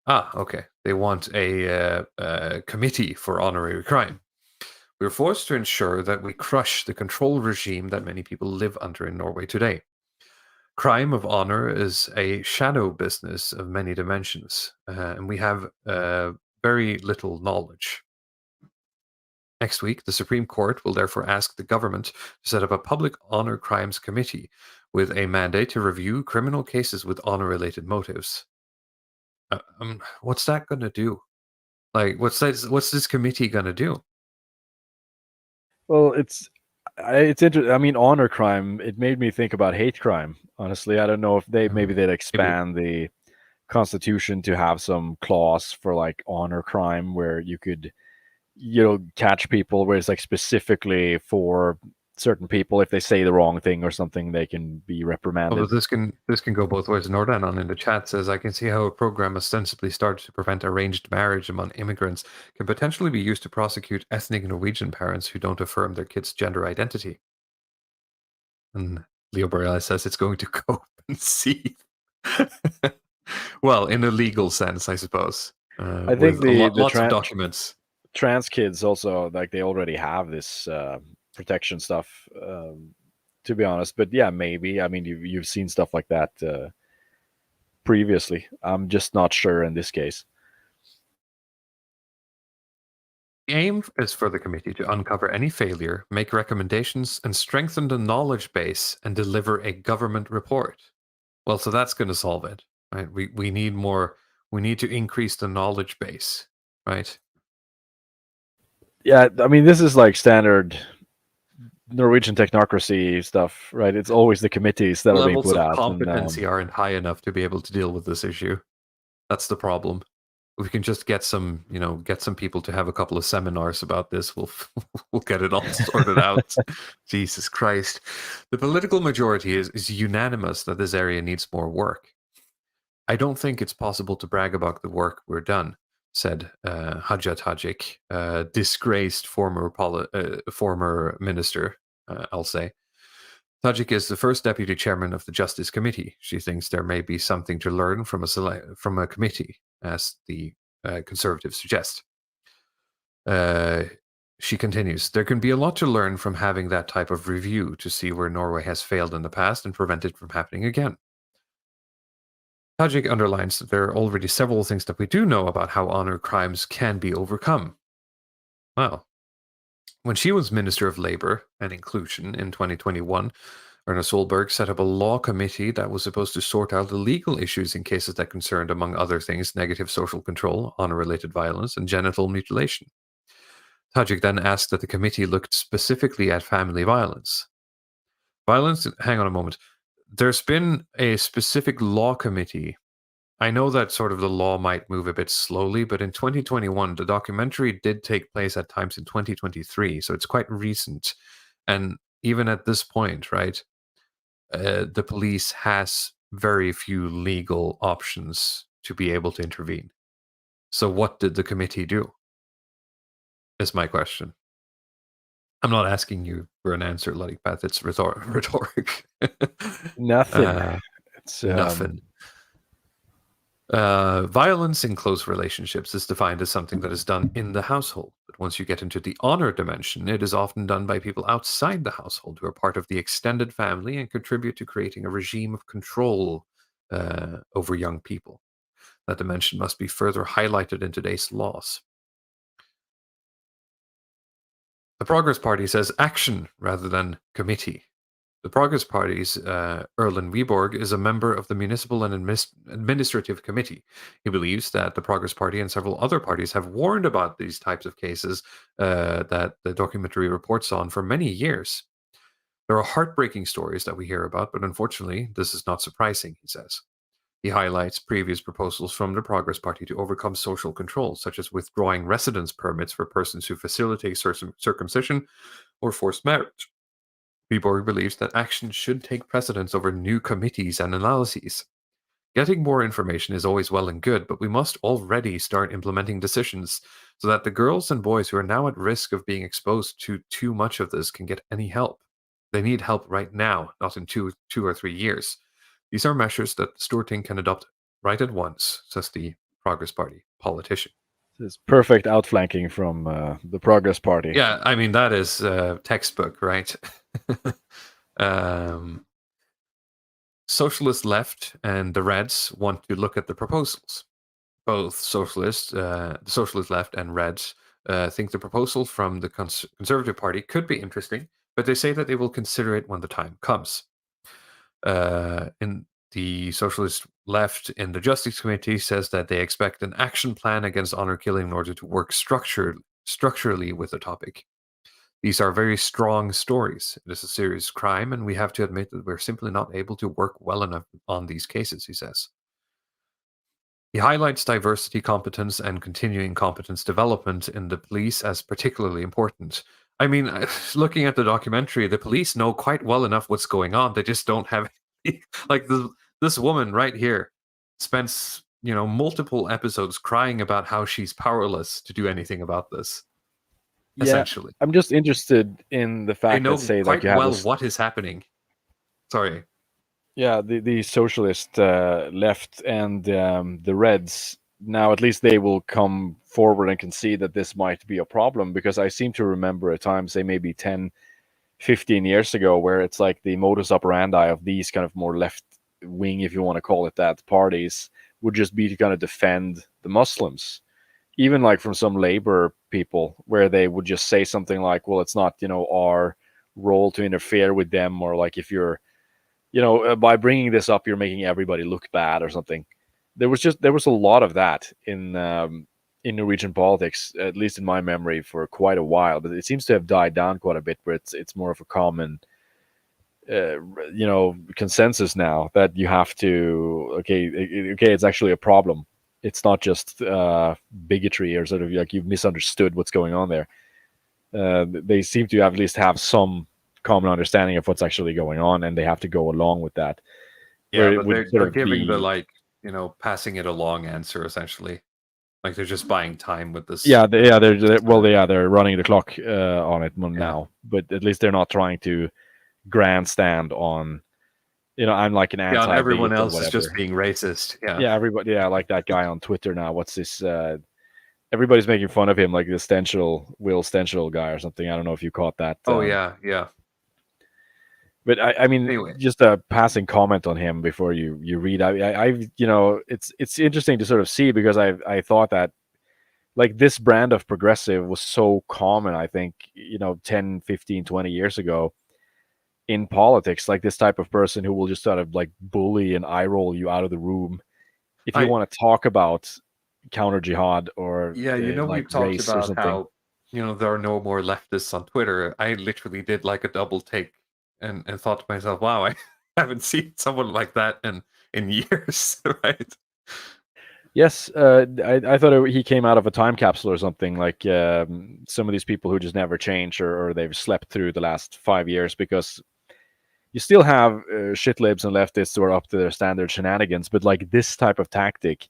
Speaker 6: okay. They want a committee for honorary crime. We are forced to ensure that we crush the control regime that many people live under in Norway today. Crime of honor is a shadow business of many dimensions, and we have very little knowledge. Next week, the Supreme Court will therefore ask the government to set up a public honor crimes committee with a mandate to review criminal cases with honor-related motives. What's that going to do? Like, what's this committee going to do?
Speaker 7: Well, it's interesting. I mean, honor crime. It made me think about hate crime. Honestly, I don't know if maybe they'd expand the Constitution to have some clause for like honor crime where you could, catch people where it's like specifically for certain people. If they say the wrong thing or something, they can be reprimanded.
Speaker 6: Although this can go both ways. Nordanon in the chat says, I can see how a program ostensibly started to prevent arranged marriage among immigrants can potentially be used to prosecute ethnic Norwegian parents who don't affirm their kids' gender identity. And Leo Borealis says it's going to go See, well, in a legal sense, I suppose.
Speaker 7: I
Speaker 6: with
Speaker 7: think the
Speaker 6: lots of documents.
Speaker 7: trans kids also, like, they already have this protection stuff. To be honest, but yeah, maybe. I mean, you've seen stuff like that previously. I'm just not sure in this case.
Speaker 6: The aim is for the committee to uncover any failure, make recommendations, and strengthen the knowledge base and deliver a government report. Well, so that's going to solve it, right? We need more. We need to increase the knowledge base, right?
Speaker 7: Yeah, I mean, this is like standard Norwegian technocracy stuff, right? It's always the committees that are being
Speaker 6: Levels
Speaker 7: put
Speaker 6: of
Speaker 7: out.
Speaker 6: competency aren't high enough to be able to deal with this issue. That's the problem. If we can just get some, get some people to have a couple of seminars about this, we'll get it all sorted out. Jesus Christ. The political majority is unanimous that this area needs more work. I don't think it's possible to brag about the work we're done, said Hajat Tajik, disgraced former minister, I'll say. Tajik is the first deputy chairman of the Justice Committee. She thinks there may be something to learn from a committee, as the Conservatives suggest. She continues, there can be a lot to learn from having that type of review to see where Norway has failed in the past and prevent it from happening again. Tajik underlines that there are already several things that we do know about how honor crimes can be overcome. Well, when she was Minister of Labour and Inclusion in 2021, Erna Solberg set up a law committee that was supposed to sort out the legal issues in cases that concerned, among other things, negative social control, honor-related violence, and genital mutilation. Tajik then asked that the committee looked specifically at family violence. Hang on a moment. There's been a specific law committee. I know that sort of the law might move a bit slowly, but in 2021, the documentary did take place at times in 2023, so it's quite recent. And even at this point, right, the police has very few legal options to be able to intervene. So what did the committee do? Is my question. I'm not asking you for an answer, Ludwig. It's rhetoric.
Speaker 7: Nothing. It's
Speaker 6: nothing. Violence in close relationships is defined as something that is done in the household. But once you get into the honor dimension, it is often done by people outside the household who are part of the extended family and contribute to creating a regime of control over young people. That dimension must be further highlighted in today's laws. The Progress Party says action rather than committee. The Progress Party's Erlen Wiborg is a member of the Municipal and Administrative Committee. He believes that the Progress Party and several other parties have warned about these types of cases that the documentary reports on for many years. There are heartbreaking stories that we hear about, but unfortunately, this is not surprising, he says. He highlights previous proposals from the Progress Party to overcome social control, such as withdrawing residence permits for persons who facilitate circumcision or forced marriage. Viborg believes that action should take precedence over new committees and analyses. Getting more information is always well and good, but we must already start implementing decisions so that the girls and boys who are now at risk of being exposed to too much of this can get any help. They need help right now, not in two or 3 years. These are measures that the Storting can adopt right at once, says the Progress Party politician.
Speaker 7: This is perfect outflanking from the Progress Party.
Speaker 6: Yeah, I mean, that is textbook, right? Socialist left and the Reds want to look at the proposals. Both the Socialist left and Reds think the proposal from the Conservative Party could be interesting, but they say that they will consider it when the time comes. In the Socialist left in the Justice Committee says that they expect an action plan against honor killing in order to work structurally with the topic. These are very strong stories. It is a serious crime, and we have to admit that we're simply not able to work well enough on these cases, he says. He highlights diversity, competence, and continuing competence development in the police as particularly important. I mean, looking at the documentary, the police know quite well enough what's going on. They just don't have like this woman right here spends multiple episodes crying about how she's powerless to do anything about this.
Speaker 7: Yeah,
Speaker 6: essentially,
Speaker 7: I'm just interested in the fact
Speaker 6: they know
Speaker 7: that say
Speaker 6: quite
Speaker 7: like you have
Speaker 6: well what is happening. Sorry.
Speaker 7: Yeah, the socialist left and the Reds, now at least they will come forward and concede that this might be a problem, because I seem to remember at times, say maybe 10, 15 years ago, where it's like the modus operandi of these kind of more left wing, if you want to call it that, parties would just be to kind of defend the Muslims, even like from some labor people, where they would just say something like, well, it's not, our role to interfere with them, or like, if you're, by bringing this up, you're making everybody look bad or something. There was a lot of that in Norwegian politics, at least in my memory, for quite a while. But it seems to have died down quite a bit, where it's more of a common, consensus now, that you have to, okay, it's actually a problem. It's not just bigotry, or sort of like you've misunderstood what's going on there. They seem to at least have some common understanding of what's actually going on, and they have to go along with that.
Speaker 6: Yeah,
Speaker 7: Where it
Speaker 6: but
Speaker 7: would
Speaker 6: they're
Speaker 7: sort
Speaker 6: they're
Speaker 7: of
Speaker 6: giving the
Speaker 7: be,
Speaker 6: passing it along answer, essentially. Like they're just buying time with this.
Speaker 7: yeah, they're running the clock on it
Speaker 6: Yeah.
Speaker 7: now, but at least they're not trying to grandstand on, I'm like an
Speaker 6: Yeah, and everyone
Speaker 7: anti-bigot or
Speaker 6: else is just
Speaker 7: whatever.
Speaker 6: being racist. Yeah.
Speaker 7: Yeah, everybody, yeah, like that guy on Twitter now. What's this? Everybody's making fun of him, like the Will Stenchel guy or something. I don't know if you caught that.
Speaker 6: Oh yeah, yeah.
Speaker 7: But I mean,
Speaker 6: Anyway,
Speaker 7: just a passing comment on him before you read. It's interesting to sort of see, because I thought that, like, this brand of progressive was so common, I think, 10, 15, 20 years ago in politics, like this type of person who will just sort of like bully and eye roll you out of the room if you
Speaker 6: I
Speaker 7: want to talk about counter jihad or
Speaker 6: yeah,
Speaker 7: like
Speaker 6: we've talked
Speaker 7: race or
Speaker 6: about
Speaker 7: something.
Speaker 6: how there are no more leftists on Twitter. I literally did like a double take and thought to myself, wow, I haven't seen someone like that in years, right?
Speaker 7: Yes, I thought he came out of a time capsule or something. Like, some of these people who just never change, or they've slept through the last 5 years, because you still have shitlibs and leftists who are up to their standard shenanigans. But like this type of tactic,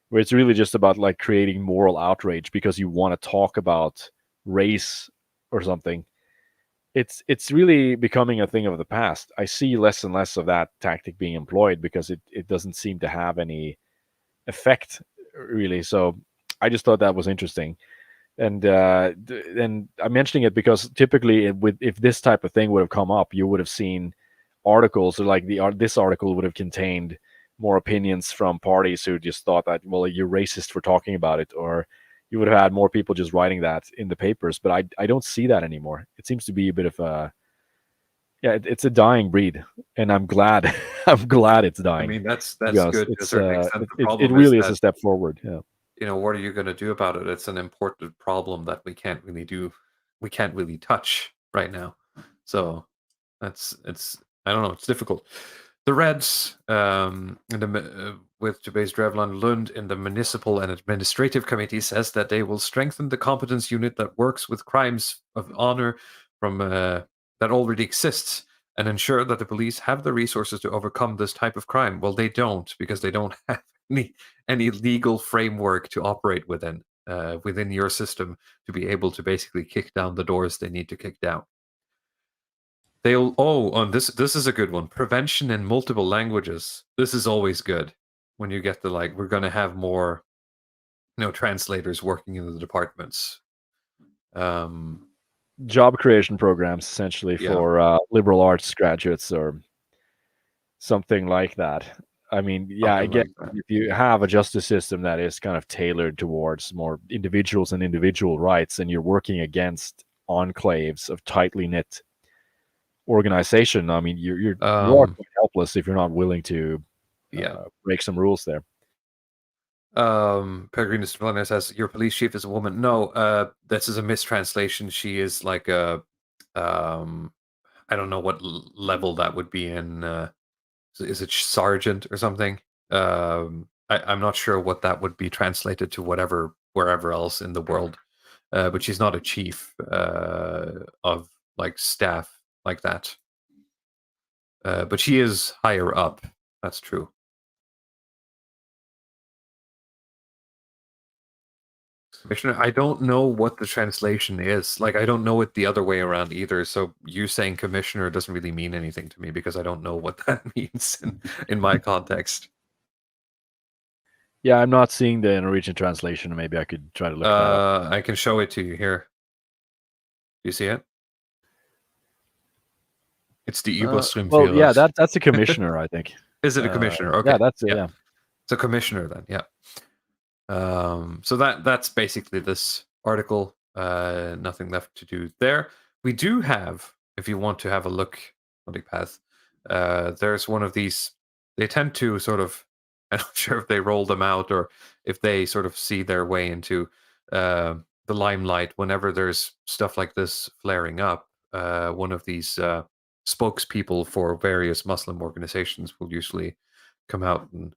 Speaker 7: where it's really just about like creating moral outrage because you want to talk about race or something, it's really becoming a thing of the past. I see less and less of that tactic being employed, because it doesn't seem to have any effect, really. So I just thought that was interesting. And I'm mentioning it because typically, if this type of thing would have come up, you would have seen articles, or like this article would have contained more opinions from parties who just thought that, well, you're racist for talking about it, or you would have had more people just writing that in the papers. But I don't see that anymore. It seems to be a bit of a, yeah, it's a dying breed, and I'm glad I'm glad it's
Speaker 6: I
Speaker 7: dying,
Speaker 6: mean, that's
Speaker 7: to be honest.
Speaker 6: good to a certain extent. The
Speaker 7: It
Speaker 6: problem is
Speaker 7: really is a
Speaker 6: that,
Speaker 7: step forward. Yeah.
Speaker 6: what are you going to do about it? It's an important problem that we can't really touch right now. So it's I don't know, it's difficult. The Reds, with Jabez Drevland Lund in the Municipal and Administrative Committee, says that they will strengthen the competence unit that works with crimes of honor from that already exists, and ensure that the police have the resources to overcome this type of crime. Well, they don't, because they don't have any legal framework to operate within your system to be able to basically kick down the doors they need to kick down. On this is a good one. Prevention in multiple languages. This is always good when you get we're going to have more translators working in the departments.
Speaker 7: Job creation programs, essentially,
Speaker 6: Yeah.
Speaker 7: for liberal arts graduates or something like that. I mean, yeah,
Speaker 6: Something
Speaker 7: again,
Speaker 6: like that.
Speaker 7: if you have a justice system that is kind of tailored towards more individuals and individual rights, and you're working against enclaves of tightly knit organization, I mean, you are quite helpless if you're not willing to
Speaker 6: Yeah.
Speaker 7: break some rules there.
Speaker 6: Peregrine Splendor says your police chief is a woman. No, this is a mistranslation. She is like a I don't know what level that would be in. Is it sergeant or something? I'm not sure what that would be translated to, wherever else in the world. But she's not a chief of like staff like that. But she is higher up. That's true. Commissioner, I don't know what the translation is. Like, I don't know it the other way around either. So you saying commissioner doesn't really mean anything to me because I don't know what that means in my context.
Speaker 7: Yeah, I'm not seeing the Norwegian translation. Maybe I could try to look that up.
Speaker 6: I can show it to you here. Do you see it? It's the Ubostrom
Speaker 7: Well, yeah, that's a commissioner, I think.
Speaker 6: Is it a commissioner? Okay.
Speaker 7: Yeah, that's it. Yeah.
Speaker 6: It's a commissioner then, yeah. So that's basically this article. Nothing left to do there. We do have, if you want to have a look, path. There's one of these. They tend to sort of. I'm not sure if they roll them out or if they sort of see their way into the limelight whenever there's stuff like this flaring up. One of these spokespeople for various Muslim organizations will usually come out and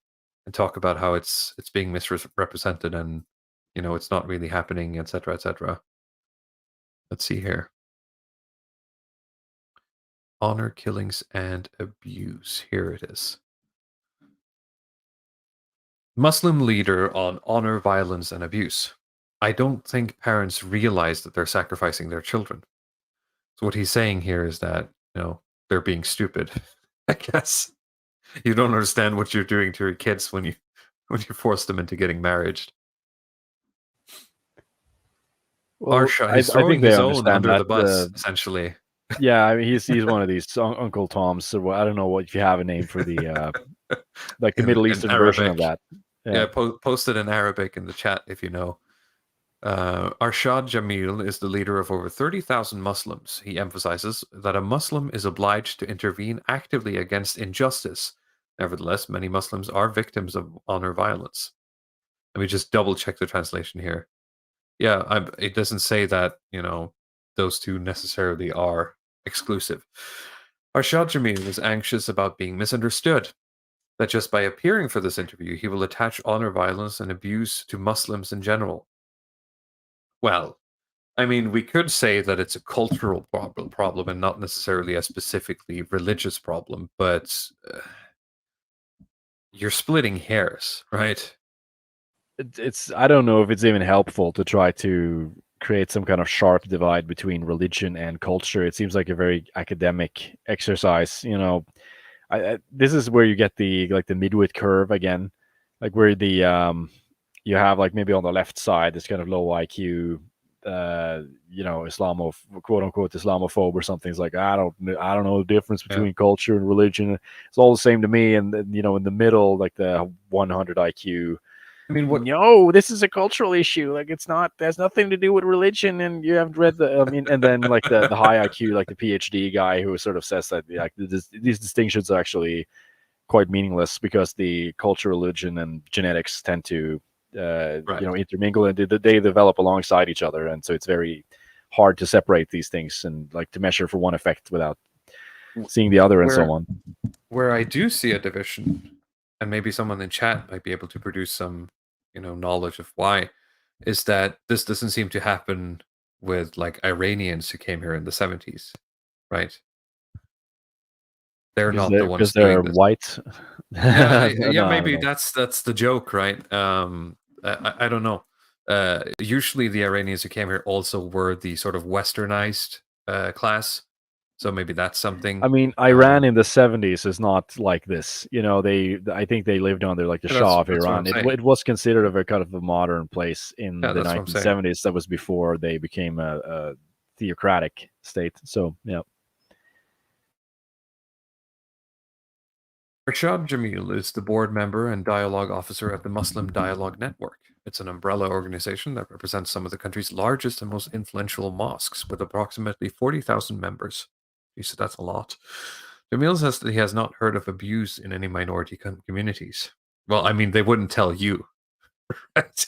Speaker 6: talk about how it's being misrepresented and it's not really happening, etc., etc. Let's see here. Honor killings and abuse. Here it is. Muslim leader on honor violence and abuse. I don't think parents realize that they're sacrificing their children. So what he's saying here is that they're being stupid. I guess you don't understand what you're doing to your kids when you force them into getting married.
Speaker 7: Well,
Speaker 6: Arshad, he's throwing his own under the bus, essentially.
Speaker 7: Yeah, I mean, he's one of these Uncle Toms. So I don't know if you have a name for the like the Middle Eastern version of that.
Speaker 6: Yeah, post it in Arabic in the chat if you know. Arshad Jamil is the leader of over 30,000 Muslims. He emphasizes that a Muslim is obliged to intervene actively against injustice. Nevertheless, many Muslims are victims of honor violence. Let me just double check the translation here. Yeah, it doesn't say that, those two necessarily are exclusive. Arshad Jamil is anxious about being misunderstood, that just by appearing for this interview, he will attach honor violence and abuse to Muslims in general. Well, I mean, we could say that it's a cultural problem and not necessarily a specifically religious problem, but you're splitting hairs, right?
Speaker 7: I don't know if it's even helpful to try to create some kind of sharp divide between religion and culture. It seems like a very academic exercise. This is where you get the midwit curve again, like where the you have like maybe on the left side this kind of low IQ quote unquote Islamophobe or something. It's like I don't know the difference between culture and religion. It's all the same to me. And then, in the middle, like the 100 IQ. I mean, no, this is a cultural issue. Like it's not. There's nothing to do with religion. And you haven't read the. I mean, and then like the high IQ, like the PhD guy who sort of says that like these distinctions are actually quite meaningless because the culture, religion, and genetics tend to intermingle and they develop alongside each other, and so it's very hard to separate these things and like to measure for one effect without seeing the other and so on.
Speaker 6: Where I do see a division, and maybe someone in chat might be able to produce some knowledge of why, is that this doesn't seem to happen with like Iranians who came here in the 70s, right? They're not the ones
Speaker 7: because they're
Speaker 6: doing this.
Speaker 7: white.
Speaker 6: Yeah, maybe that's the joke, right? I don't know. Usually the Iranians who came here also were the sort of westernized class, so maybe that's something.
Speaker 7: I mean, Iran in the 70s is not like this. I think they lived under like the Shah of Iran. It was considered a very kind of a modern place in the 1970s. That was before they became a theocratic state. So yeah.
Speaker 6: Arshad Jamil is the board member and dialogue officer at the Muslim Dialogue Network. It's an umbrella organization that represents some of the country's largest and most influential mosques, with approximately 40,000 members. So that's a lot. Jamil says that he has not heard of abuse in any minority communities. Well, I mean, they wouldn't tell you. Right?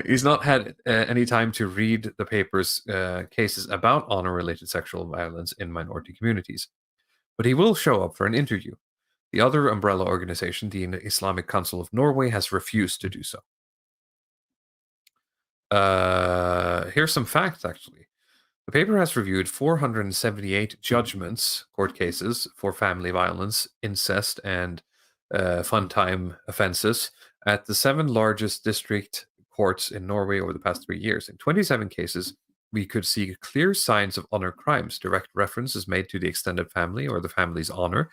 Speaker 6: He's not had any time to read the paper's cases about honor-related sexual violence in minority communities. But he will show up for an interview. The other umbrella organization, the Islamic Council of Norway, has refused to do so. Here's some facts, actually. The paper has reviewed 478 judgments, court cases, for family violence, incest, and fun time offenses, at the 7 largest district courts in Norway over the past 3 years. In 27 cases, we could see clear signs of honor crimes. Direct reference is made to the extended family or the family's honor.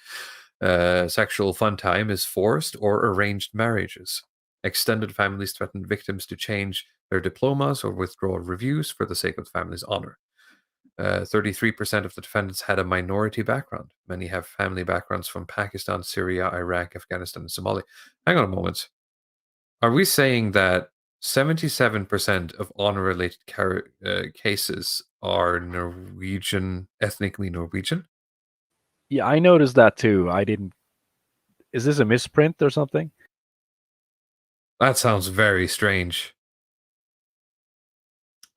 Speaker 6: Sexual fun time is forced or arranged marriages. Extended families threaten victims to change their diplomas or withdraw reviews for the sake of the family's honor. 33% of the defendants had a minority background. Many have family backgrounds from Pakistan, Syria, Iraq, Afghanistan, and Somalia. Hang on a moment. Are we saying that 77% of honor-related cases are Norwegian, ethnically Norwegian?
Speaker 7: Yeah, I noticed that too. I didn't. Is this a misprint or something?
Speaker 6: That sounds very strange.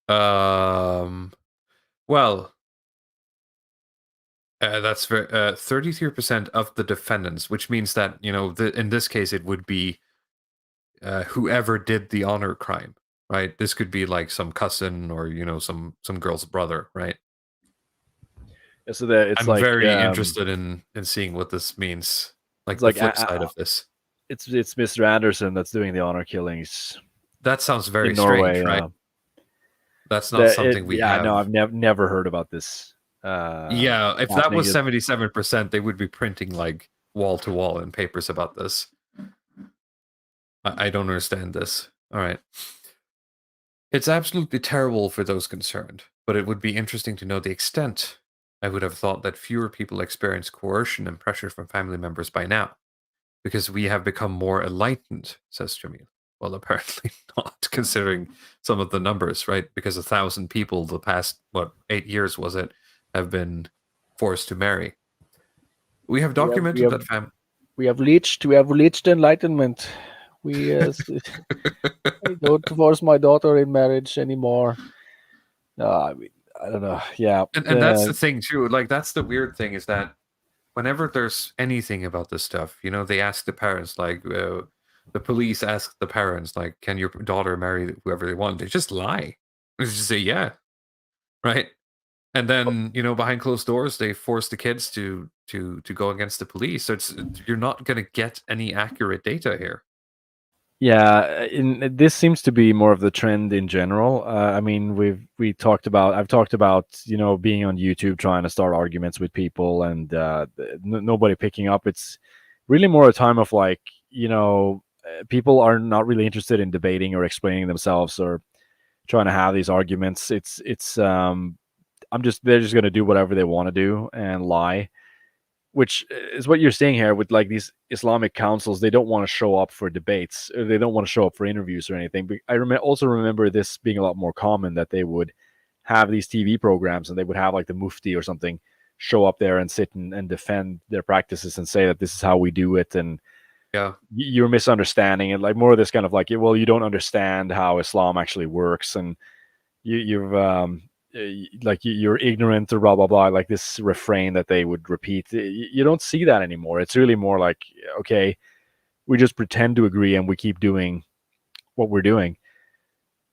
Speaker 6: Well, that's 33% of the defendants, which means that, in this case, it would be whoever did the honor crime, right? This could be like some cousin or, some girl's brother, right?
Speaker 7: So that it's
Speaker 6: I'm
Speaker 7: like
Speaker 6: very interested in seeing what this means, like
Speaker 7: it's
Speaker 6: the
Speaker 7: like
Speaker 6: flip side of this.
Speaker 7: it's Mr. Anderson that's doing the honor killings
Speaker 6: That sounds very
Speaker 7: in Norway.
Speaker 6: strange, right? That's not something we have.
Speaker 7: No, I've never heard about this.
Speaker 6: Yeah, if that
Speaker 7: happening.
Speaker 6: was 77%, they would be printing like wall to wall in papers about this. I don't understand this. All right. It's absolutely terrible for those concerned, but it would be interesting to know the extent. I would have thought that fewer people experience coercion and pressure from family members by now, because we have become more enlightened, says Jamil. Well, apparently not, considering some of the numbers, right? Because 1,000 people the past, 8 years was it, have been forced to marry. We have documented that
Speaker 7: we have reached enlightenment. I don't force my daughter in marriage anymore. No, I mean, I don't know. Yeah,
Speaker 6: and that's the thing too. Like, that's the weird thing, is that whenever there's anything about this stuff, they ask the parents, like, the police ask the parents, like, can your daughter marry whoever they want? They just lie. They just say, yeah, right? And then, behind closed doors, they force the kids to go against the police. So you're not going to get any accurate data here.
Speaker 7: Yeah, this seems to be more of the trend in general. I mean, I've talked about being on YouTube trying to start arguments with people and nobody picking up. It's really more a time of like people are not really interested in debating or explaining themselves or trying to have these arguments. They're just going to do whatever they want to do and lie, which is what you're saying here with like these Islamic councils. They don't want to show up for debates. Or they don't want to show up for interviews or anything. But I also remember this being a lot more common, that they would have these TV programs and they would have like the mufti or something show up there and sit and defend their practices and say that this is how we do it. And
Speaker 6: yeah,
Speaker 7: you're misunderstanding it. Like more of this kind of like, well, you don't understand how Islam actually works. And you're ignorant or blah blah blah, like this refrain that they would repeat. You don't see that anymore. It's really more like, okay, we just pretend to agree and we keep doing what we're doing,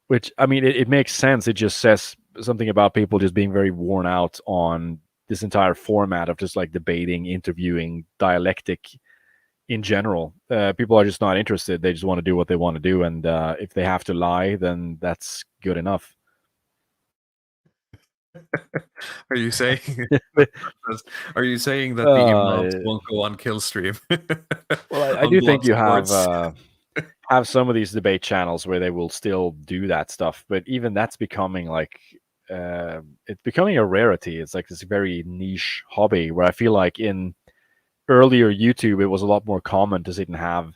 Speaker 7: which, I mean, it makes sense. It just says something about people just being very worn out on this entire format of just like debating, interviewing, dialectic in general. People are just not interested. They just want to do what they want to do, and if they have to lie, then that's good enough.
Speaker 6: Are you saying that the imams won't go on kill stream?
Speaker 7: Well, I do think you have some of these debate channels where they will still do that stuff, but even that's becoming like it's becoming a rarity. It's like this very niche hobby where I feel like in earlier YouTube it was a lot more common to sit and have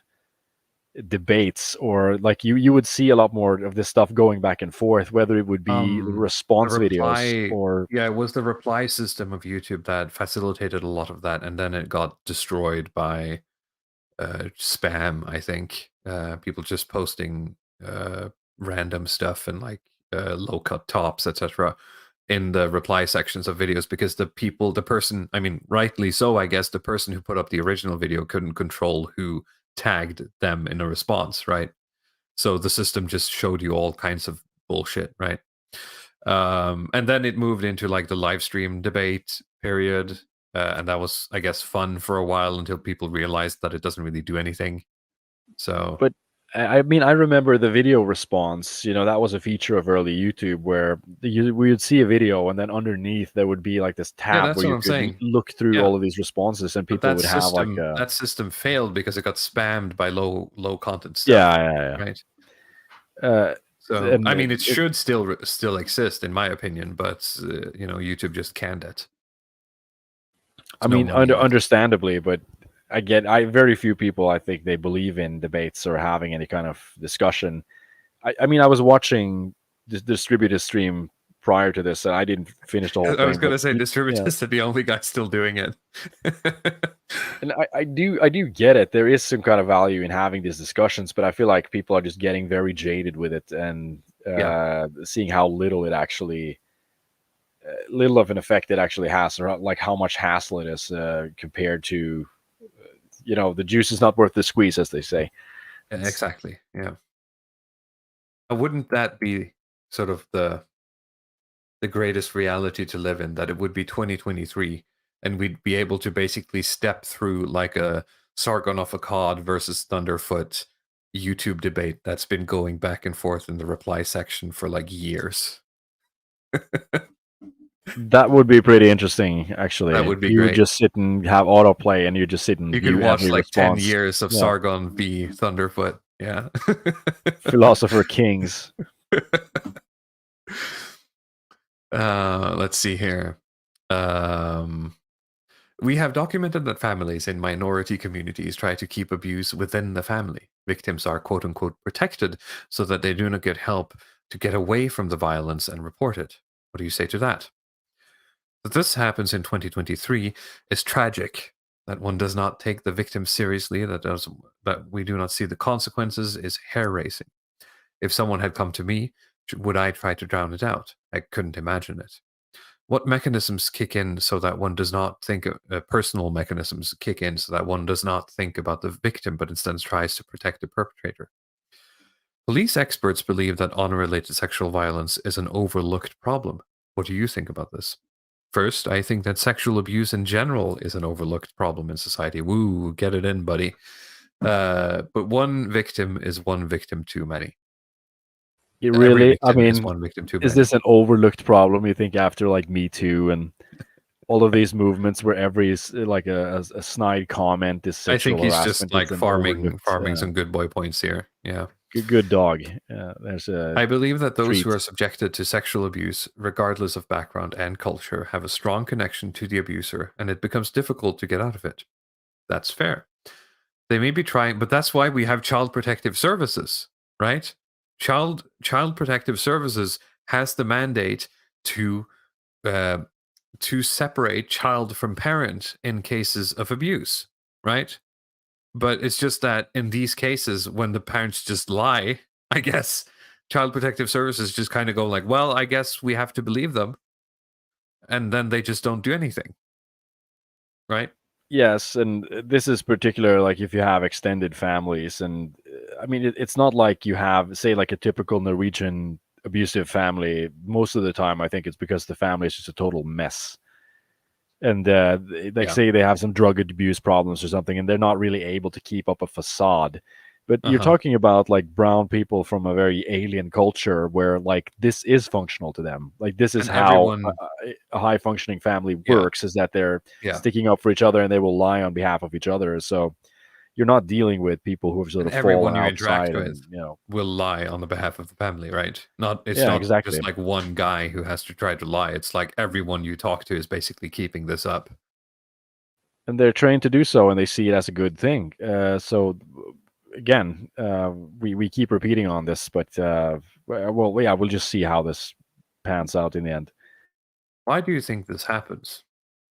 Speaker 7: debates, or like you would see a lot more of this stuff going back and forth, whether it would be response videos or
Speaker 6: it was the reply system of YouTube that facilitated a lot of that, and then it got destroyed by spam. I think people just posting random stuff and like low cut tops, etc., in the reply sections of videos, because the person, I mean, rightly so, I guess, the person who put up the original video couldn't control who tagged them in a response, right? So the system just showed you all kinds of bullshit, right? And then it moved into like the live stream debate period, and that was, I guess, fun for a while until people realized that it doesn't really do anything. So,
Speaker 7: but I mean, I remember the video response. That was a feature of early YouTube where we would see a video, and then underneath there would be like this
Speaker 6: Yeah,
Speaker 7: tab
Speaker 6: that's
Speaker 7: where
Speaker 6: what
Speaker 7: you
Speaker 6: I'm
Speaker 7: could
Speaker 6: saying.
Speaker 7: look through
Speaker 6: Yeah.
Speaker 7: all of these responses, and
Speaker 6: But
Speaker 7: people would have like
Speaker 6: that system failed because it got spammed by low content
Speaker 7: yeah,
Speaker 6: stuff,
Speaker 7: yeah,
Speaker 6: right?
Speaker 7: yeah.
Speaker 6: So I mean, it should still exist, in my opinion, but YouTube just canned it.
Speaker 7: I
Speaker 6: There's no
Speaker 7: mean,
Speaker 6: money in it.
Speaker 7: understandably, but I very few people I think they believe in debates or having any kind of discussion. I mean, I was watching the distributed stream prior to this, and I didn't finish the whole
Speaker 6: I was
Speaker 7: thing.
Speaker 6: going
Speaker 7: But
Speaker 6: to say
Speaker 7: yeah,
Speaker 6: Distributist are the only guy still doing it.
Speaker 7: and I do get it. There is some kind of value in having these discussions, but I feel like people are just getting very jaded with it and seeing how little it actually, little of an effect it actually has, or like how much hassle it is compared to, the juice is not worth the squeeze, as they say.
Speaker 6: Exactly. Yeah. Wouldn't that be sort of the greatest reality to live in, that it would be 2023 and we'd be able to basically step through like a Sargon of Akkad versus Thunderfoot YouTube debate that's been going back and forth in the reply section for like years.
Speaker 7: That would be pretty interesting, actually.
Speaker 6: That would be
Speaker 7: You would
Speaker 6: great.
Speaker 7: just sit and have autoplay, and you just sit and
Speaker 6: You could
Speaker 7: view
Speaker 6: watch
Speaker 7: every
Speaker 6: like
Speaker 7: response.
Speaker 6: 10 years of
Speaker 7: Yeah.
Speaker 6: Sargon v Thunderfoot. Yeah.
Speaker 7: Philosopher Kings.
Speaker 6: Let's see here. We have documented that families in minority communities try to keep abuse within the family. Victims are quote unquote protected so that they do not get help to get away from the violence and report it. What do you say to that? That this happens in 2023 is tragic. That one does not take the victim seriously, that we do not see the consequences, is hair raising. If someone had come to me, would I try to drown it out? I couldn't imagine it. What mechanisms kick in so that one does not think personal mechanisms kick in so that one does not think about the victim but instead tries to protect the perpetrator? Police experts believe that honor-related sexual violence is an overlooked problem. What do you think about this? First, I think that sexual abuse in general is an overlooked problem in society. Woo, get it in, buddy. But one victim is one victim too many.
Speaker 7: It
Speaker 6: Every
Speaker 7: really, I
Speaker 6: victim is
Speaker 7: mean,
Speaker 6: one victim too
Speaker 7: is
Speaker 6: many.
Speaker 7: this an overlooked problem, you think, after like Me Too and all of these movements where every like a snide comment is
Speaker 6: I think
Speaker 7: sexual
Speaker 6: he's
Speaker 7: harassment?
Speaker 6: just like
Speaker 7: It's an
Speaker 6: farming
Speaker 7: overlooked,
Speaker 6: some good boy points here. Yeah.
Speaker 7: good dog. There's a
Speaker 6: I believe that those who
Speaker 7: treat.
Speaker 6: are subjected to sexual abuse, regardless of background and culture, have a strong connection to the abuser, and it becomes difficult to get out of it. That's fair. They may be trying, but that's why we have child protective services, right? Child protective services has the mandate to separate child from parent in cases of abuse, right? But it's just that in these cases, when the parents just lie, I guess child protective services just kind of go like, well, I guess we have to believe them. And then they just don't do anything. Right?
Speaker 7: Yes, and this is particular like if you have extended families, and I mean it's not like you have, say, like a typical Norwegian abusive family. Most of the time, I think it's because the family is just a total mess, and like
Speaker 6: Yeah.
Speaker 7: say they have some drug abuse problems or something, and they're not really able to keep up a facade. But you're
Speaker 6: Uh-huh.
Speaker 7: talking about like brown people from a very alien culture where like this is functional to them. Like this is
Speaker 6: And
Speaker 7: how
Speaker 6: everyone,
Speaker 7: a high functioning family
Speaker 6: Yeah.
Speaker 7: works, is that they're
Speaker 6: yeah.
Speaker 7: sticking up for each other and they will lie on behalf of each other. So you're not dealing with people who have sort
Speaker 6: And
Speaker 7: of
Speaker 6: everyone
Speaker 7: fallen
Speaker 6: you interact
Speaker 7: outside
Speaker 6: with
Speaker 7: and,
Speaker 6: will lie on the behalf of the family, right? It's
Speaker 7: Yeah,
Speaker 6: not
Speaker 7: exactly.
Speaker 6: just like one guy who has to try to lie. It's like everyone you talk to is basically keeping this up.
Speaker 7: And they're trained to do so, and they see it as a good thing. So again, we keep repeating on this, but well, yeah, we'll just see how this pans out in the end.
Speaker 6: Why do you think this happens?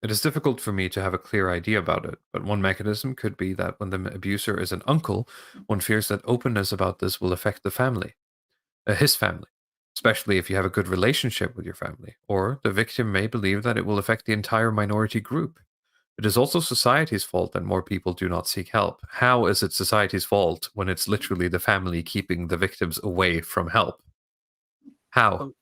Speaker 6: It is difficult for me to have a clear idea about it, but one mechanism could be that when the abuser is an uncle, one fears that openness about this will affect the family, his family, especially if you have a good relationship with your family. Or the victim may believe that it will affect the entire minority group. It is also society's fault that more people do not seek help. How is it society's fault when it's literally the family keeping the victims away from help? How?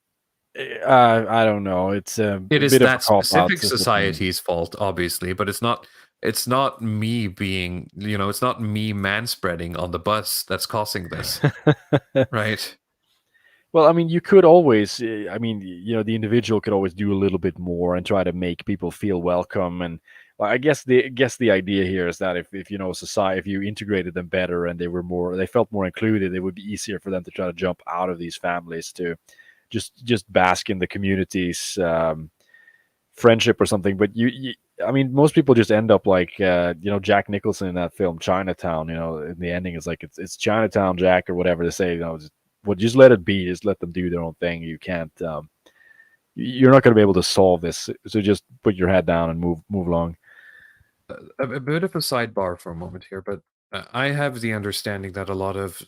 Speaker 7: I don't know. It's a
Speaker 6: It is
Speaker 7: bit of a
Speaker 6: that
Speaker 7: cop out.
Speaker 6: specific society's fault, obviously, but it's not it's not me being, it's not me manspreading on the bus that's causing this, right?
Speaker 7: Well, I mean, you could always, I mean, the individual could always do a little bit more and try to make people feel welcome. And well, I guess the idea here is that if society, if you integrated them better and they felt more included, it would be easier for them to try to jump out of these families to just bask in the community's friendship or something. But I mean, most people just end up like Jack Nicholson in that film Chinatown. In the ending, it's like it's Chinatown Jack or whatever they say. Just let it be. Just let them do their own thing. You can't. You're not going to be able to solve this. So just put your head down and move along.
Speaker 6: A bit of a sidebar for a moment here, but I have the understanding that a lot of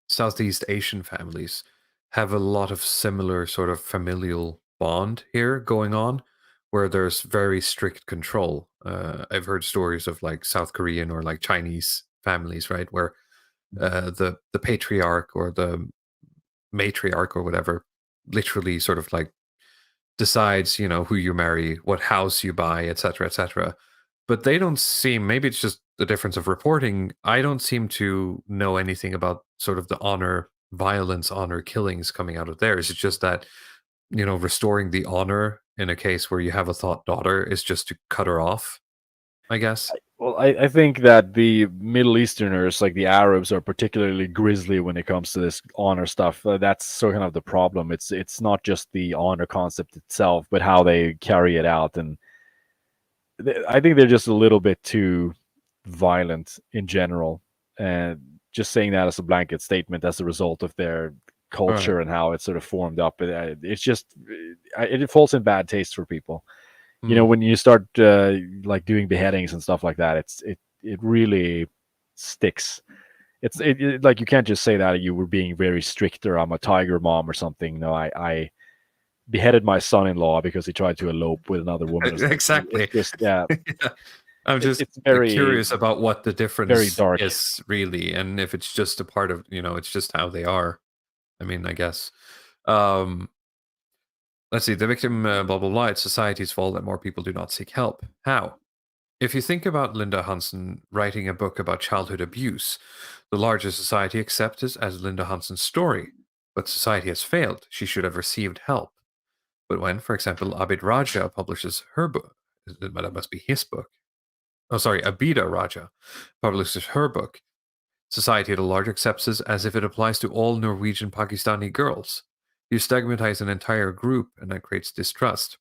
Speaker 6: Southeast Asian families have a lot of similar sort of familial bond here going on, where there's very strict control. I've heard stories of like South Korean or like Chinese families, right, where the patriarch or the matriarch or whatever literally sort of like decides, who you marry, what house you buy, etc., etc. But they don't seem, maybe it's just the difference of reporting. I don't seem to know anything about sort of the honor violence, honor killings coming out of theirs. It's just that, restoring the honor in a case where you have a thought daughter is just to cut her off, I guess.
Speaker 7: Well, I think that the Middle Easterners, like the Arabs, are particularly grisly when it comes to this honor stuff. That's sort of the problem. It's not just the honor concept itself, but how they carry it out. And I think they're just a little bit too violent in general. And just saying that as a blanket statement as a result of their culture and how it's sort of formed up, it's just it falls in bad taste for people. When you start like doing beheadings and stuff like that, it really sticks. It's like you can't just say that you were being very strict or I'm a tiger mom or something. No, I beheaded my son-in-law because he tried to elope with another woman.
Speaker 6: Exactly.
Speaker 7: It's just yeah.
Speaker 6: I'm just
Speaker 7: it's very
Speaker 6: curious about what the
Speaker 7: very
Speaker 6: difference
Speaker 7: dark.
Speaker 6: is really, and if it's just a part of, it's just how they are. I mean, I guess. Let's see. The victim, blah blah blah. It's society's fault that more people do not seek help. How? If you think about Linda Hansen writing a book about childhood abuse, the larger society accepts it as Linda Hansen's story, but society has failed. She should have received help. But when, for example, Abid Raja publishes her book, that must be his book. Oh, sorry, Abida Raja publishes her book, society at large accepts it as if it applies to all Norwegian Pakistani girls. You stigmatize an entire group, and that creates distrust.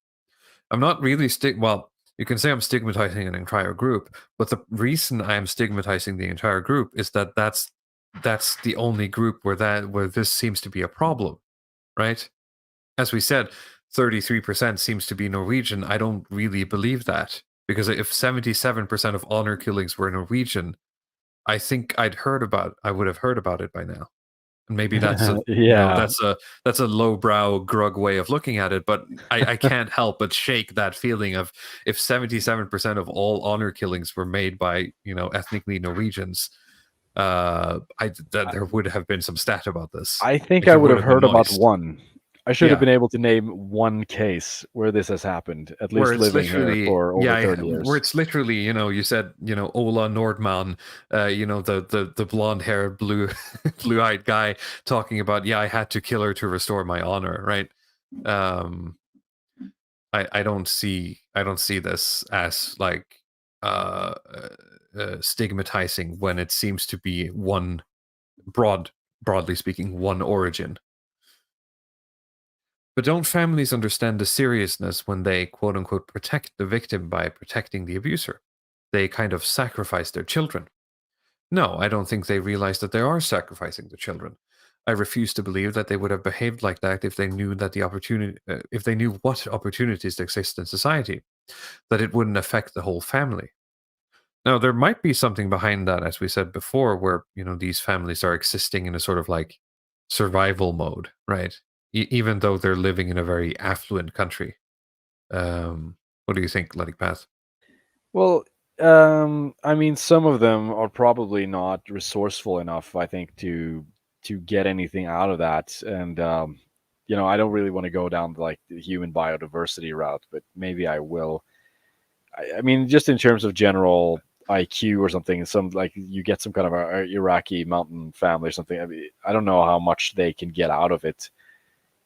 Speaker 6: I'm not really well, you can say I'm stigmatizing an entire group, but the reason I am stigmatizing the entire group is that that's the only group where this seems to be a problem, right? As we said, 33% seems to be Norwegian. I don't really believe that, because if 77% of honor killings were Norwegian, I think I would have heard about it by now. And maybe that's a
Speaker 7: Yeah.
Speaker 6: that's a lowbrow grug way of looking at it, but I can't help but shake that feeling of if 77% of all honor killings were made by ethnically Norwegians, there would have been some stat about this.
Speaker 7: I think
Speaker 6: Like,
Speaker 7: I
Speaker 6: it
Speaker 7: would have
Speaker 6: have been
Speaker 7: heard about
Speaker 6: noised.
Speaker 7: one. I should have
Speaker 6: Yeah.
Speaker 7: been able to name one case where this has happened, at
Speaker 6: Where
Speaker 7: least
Speaker 6: it's
Speaker 7: living here
Speaker 6: literally
Speaker 7: for over 30 years.
Speaker 6: where it's literally, you said, Ola Nordman, the blonde haired blue eyed guy talking about, I had to kill her to restore my honor, right? I don't see this as like stigmatizing when it seems to be one broadly speaking, one origin. But don't families understand the seriousness when they, quote unquote, protect the victim by protecting the abuser? They kind of sacrifice their children. No, I don't think they realize that they are sacrificing the children. I refuse to believe that they would have behaved like that if they knew that if they knew what opportunities exist in society, that it wouldn't affect the whole family. Now, there might be something behind that, as we said before, where these families are existing in a sort of like survival mode, right? Even though they're living in a very affluent country. What do you think, Letting Path?
Speaker 7: Well, I mean, some of them are probably not resourceful enough, I think, to get anything out of that. And I don't really want to go down like the human biodiversity route, but maybe I will. I mean, just in terms of general IQ or something, some like you get some kind of a Iraqi mountain family or something. I mean, I don't know how much they can get out of it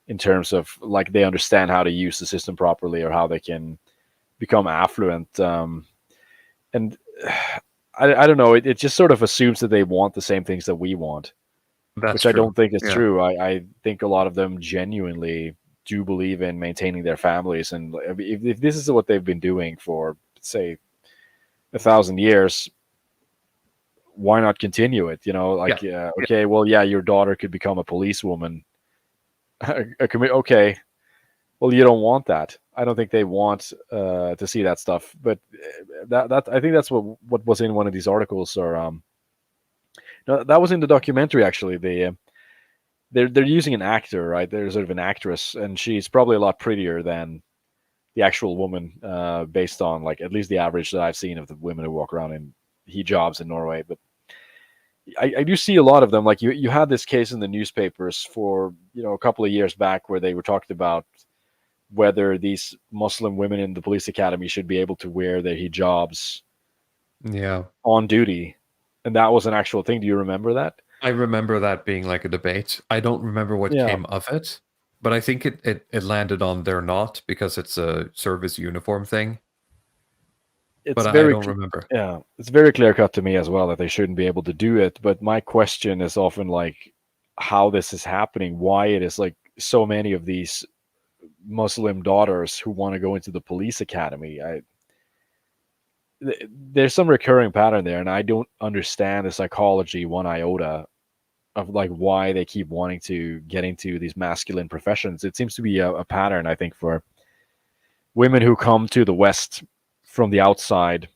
Speaker 7: in terms of like they understand how to use the system properly or how they can become affluent. And I don't know. It just sort of assumes that they want the same things that we want,
Speaker 6: That's
Speaker 7: which I
Speaker 6: true.
Speaker 7: don't think is
Speaker 6: Yeah.
Speaker 7: true. I think a lot of them genuinely do believe in maintaining their families, and if this is what they've been doing for, say, 1,000 years, why not continue it? You know, like, okay, well, yeah, your daughter could become a policewoman. Okay, well, you don't want that. I don't think they want to see that stuff. But that I think that's what was in one of these articles, or no, that was in the documentary actually. They're using an actor, right? They're sort of an actress, and she's probably a lot prettier than the actual woman, based on like at least the average that I've seen of the women who walk around in hijabs in Norway. But I do see a lot of them. Like you had this case in the newspapers for a couple of years back where they were talking about whether these Muslim women in the police academy should be able to wear their hijabs on duty, and that was an actual thing. Do you remember that?
Speaker 6: I remember that being like a debate. I don't remember what came of it, but I think it landed on they're not, because it's a service uniform thing.
Speaker 7: It's
Speaker 6: I don't remember.
Speaker 7: Yeah, it's very clear cut to me as well that they shouldn't be able to do it. But my question is often like how this is happening, why it is like so many of these Muslim daughters who want to go into the police academy. There's some recurring pattern there, and I don't understand the psychology one iota of like why they keep wanting to get into these masculine professions. It seems to be a pattern, I think, for women who come to the West from the outside,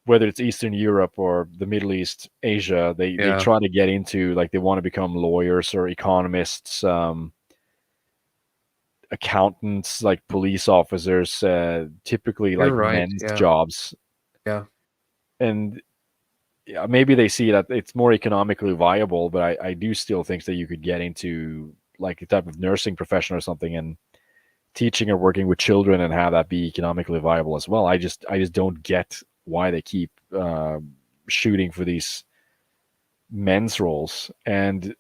Speaker 7: whether it's Eastern Europe or the Middle East, Asia. They try to get into, like, they want to become lawyers or economists, accountants, like police officers, typically like men's jobs.
Speaker 6: Yeah.
Speaker 7: And maybe they see that it's more economically viable, but I do still think that you could get into like a type of nursing profession or something, and teaching or working with children, and have that be economically viable as well. I just don't get why they keep shooting for these men's roles, and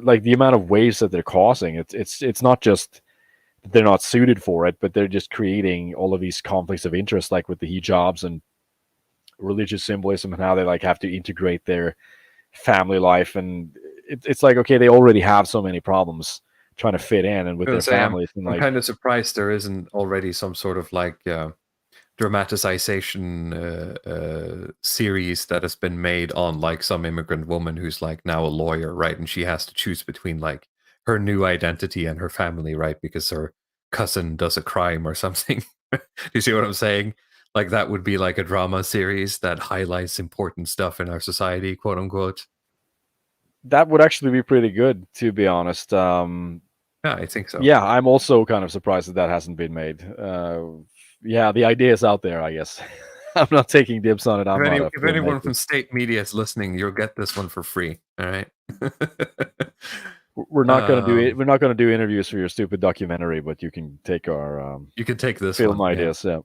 Speaker 7: like the amount of waves that they're causing. It's not just that they're not suited for it, but they're just creating all of these conflicts of interest, like with the hijabs and religious symbolism, and how they like have to integrate their family life. And it's like, okay, they already have so many problems trying to fit in and with their families.
Speaker 6: I'm kind of surprised there isn't already some sort of like dramatization series that has been made on like some immigrant woman who's like now a lawyer, right? And she has to choose between like her new identity and her family, right? Because her cousin does a crime or something. Do you see what I'm saying? Like that would be like a drama series that highlights important stuff in our society, quote unquote.
Speaker 7: That would actually be pretty good, to be honest.
Speaker 6: Yeah, I think so.
Speaker 7: Yeah, I'm also kind of surprised that hasn't been made. Yeah, the idea is out there, I guess. I'm not taking dibs on it.
Speaker 6: If anyone from state media is listening, you'll get this one for free. All right.
Speaker 7: We're not going to do it. We're not going to do interviews for your stupid documentary, but you can take our.
Speaker 6: You can take this
Speaker 7: film
Speaker 6: one,
Speaker 7: ideas. Yeah.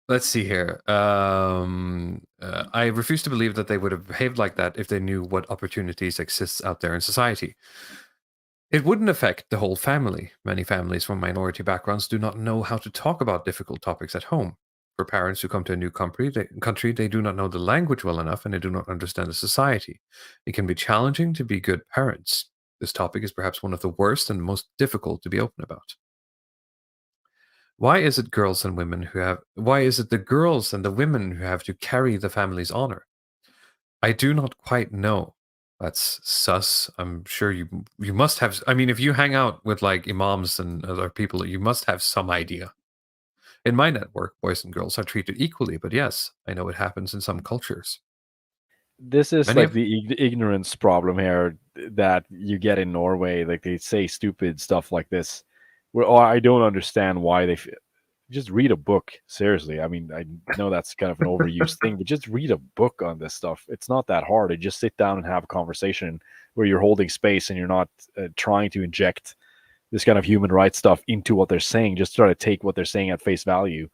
Speaker 6: Let's see here. I refuse to believe that they would have behaved like that if they knew what opportunities exist out there in society. It wouldn't affect the whole family. Many families from minority backgrounds do not know how to talk about difficult topics at home. For parents who come to a new country, they do not know the language well enough, and they do not understand the society. It can be challenging to be good parents. This topic is perhaps one of the worst and most difficult to be open about. Why is it the girls and the women who have to carry the family's honor? I do not quite know. That's sus. I'm sure you must have. I mean, if you hang out with like imams and other people, you must have some idea. In my network, boys and girls are treated equally, but yes, I know it happens in some cultures.
Speaker 7: This is like the ignorance problem here that you get in Norway. Like they say stupid stuff like this. Where, oh, I don't understand why they. Just read a book. Seriously. I mean, I know that's kind of an overused thing, but just read a book on this stuff. It's not that hard. You just sit down and have a conversation where you're holding space and you're not trying to inject this kind of human rights stuff into what they're saying. Just try to take what they're saying at face value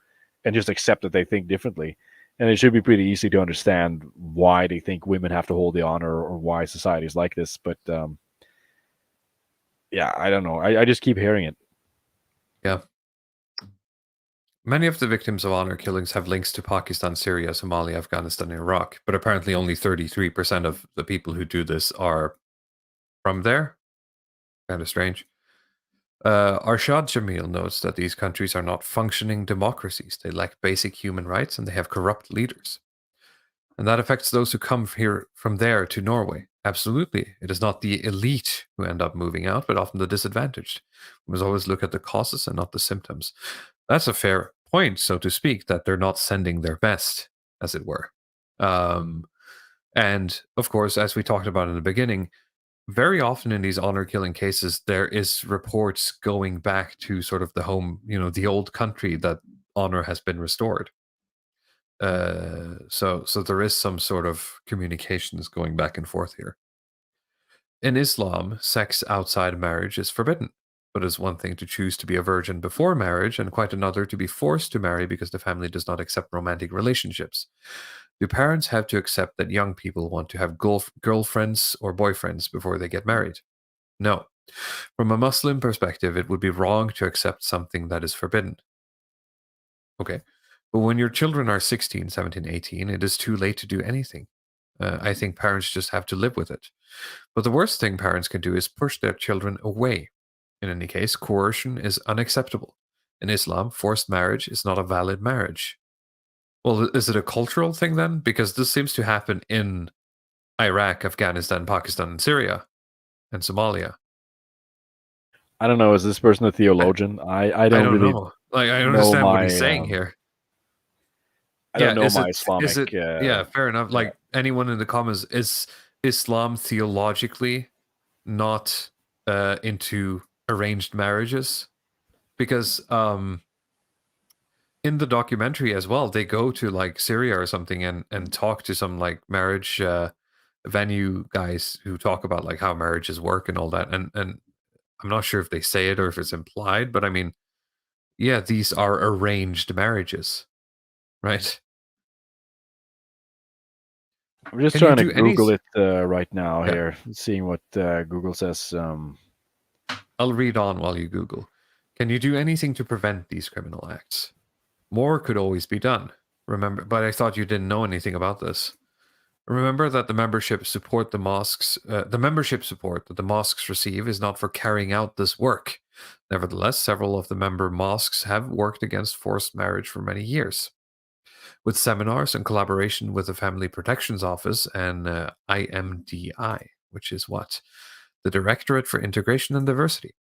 Speaker 7: and just accept that they think differently. And it should be pretty easy to understand why they think women have to hold the honor or why society is like this. But yeah, I don't know. I just keep hearing it.
Speaker 6: Yeah. Many of the victims of honor killings have links to Pakistan, Syria, Somalia, Afghanistan, and Iraq, but apparently only 33% of the people who do this are from there. Kind of strange. Arshad Jamil notes that these countries are not functioning democracies. They lack basic human rights and they have corrupt leaders. And that affects those who come here from there to Norway. Absolutely. It is not the elite who end up moving out, but often the disadvantaged. We must always look at the causes and not the symptoms. That's a fair point, so to speak, that they're not sending their best, as it were. And of course, as we talked about in the beginning, very often in these honor killing cases, there is reports going back to sort of the home, the old country that honor has been restored. So there is some sort of communications going back and forth here. In Islam, sex outside marriage is forbidden, but it's one thing to choose to be a virgin before marriage and quite another to be forced to marry because the family does not accept romantic relationships. Do parents have to accept that young people want to have girlfriends or boyfriends before they get married? No. From a Muslim perspective, it would be wrong to accept something that is forbidden. Okay. But when your children are 16, 17, 18, it is too late to do anything. I think parents just have to live with it. But the worst thing parents can do is push their children away. In any case, coercion is unacceptable. In Islam, forced marriage is not a valid marriage. Well, is it a cultural thing then? Because this seems to happen in Iraq, Afghanistan, Pakistan, and Syria, and Somalia.
Speaker 7: I don't know. Is this person a theologian? I don't really
Speaker 6: know. Like, I understand what he's saying here.
Speaker 7: I don't know my Islamic.
Speaker 6: Yeah, fair enough. Like anyone in the comments, is Islam theologically not into arranged marriages? Because in the documentary as well, they go to like Syria or something and talk to some like marriage venue guys who talk about like how marriages work and all that. And I'm not sure if they say it or if it's implied, but I mean, yeah, these are arranged marriages, right?
Speaker 7: I'm just trying to Google it right now here, seeing what Google says.
Speaker 6: I'll read on while you Google. Can you do anything to prevent these criminal acts? More could always be done. Remember, but I thought you didn't know anything about this. Remember that the membership support that the mosques receive is not for carrying out this work. Nevertheless, several of the member mosques have worked against forced marriage for many years. With seminars and collaboration with the Family Protections Office and IMDI, which is what? The Directorate for Integration and Diversity.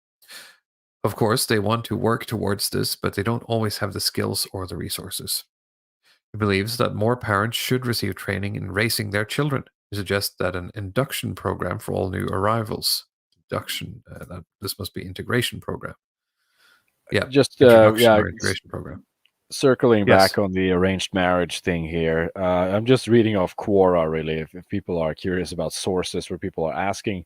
Speaker 6: Of course, they want to work towards this, but they don't always have the skills or the resources. He believes that more parents should receive training in raising their children. He suggests that an induction program for all new arrivals. That this must be integration program. Yeah,
Speaker 7: just
Speaker 6: integration program.
Speaker 7: Circling back on the arranged marriage thing here, I'm just reading off Quora, really, if people are curious about sources where people are asking.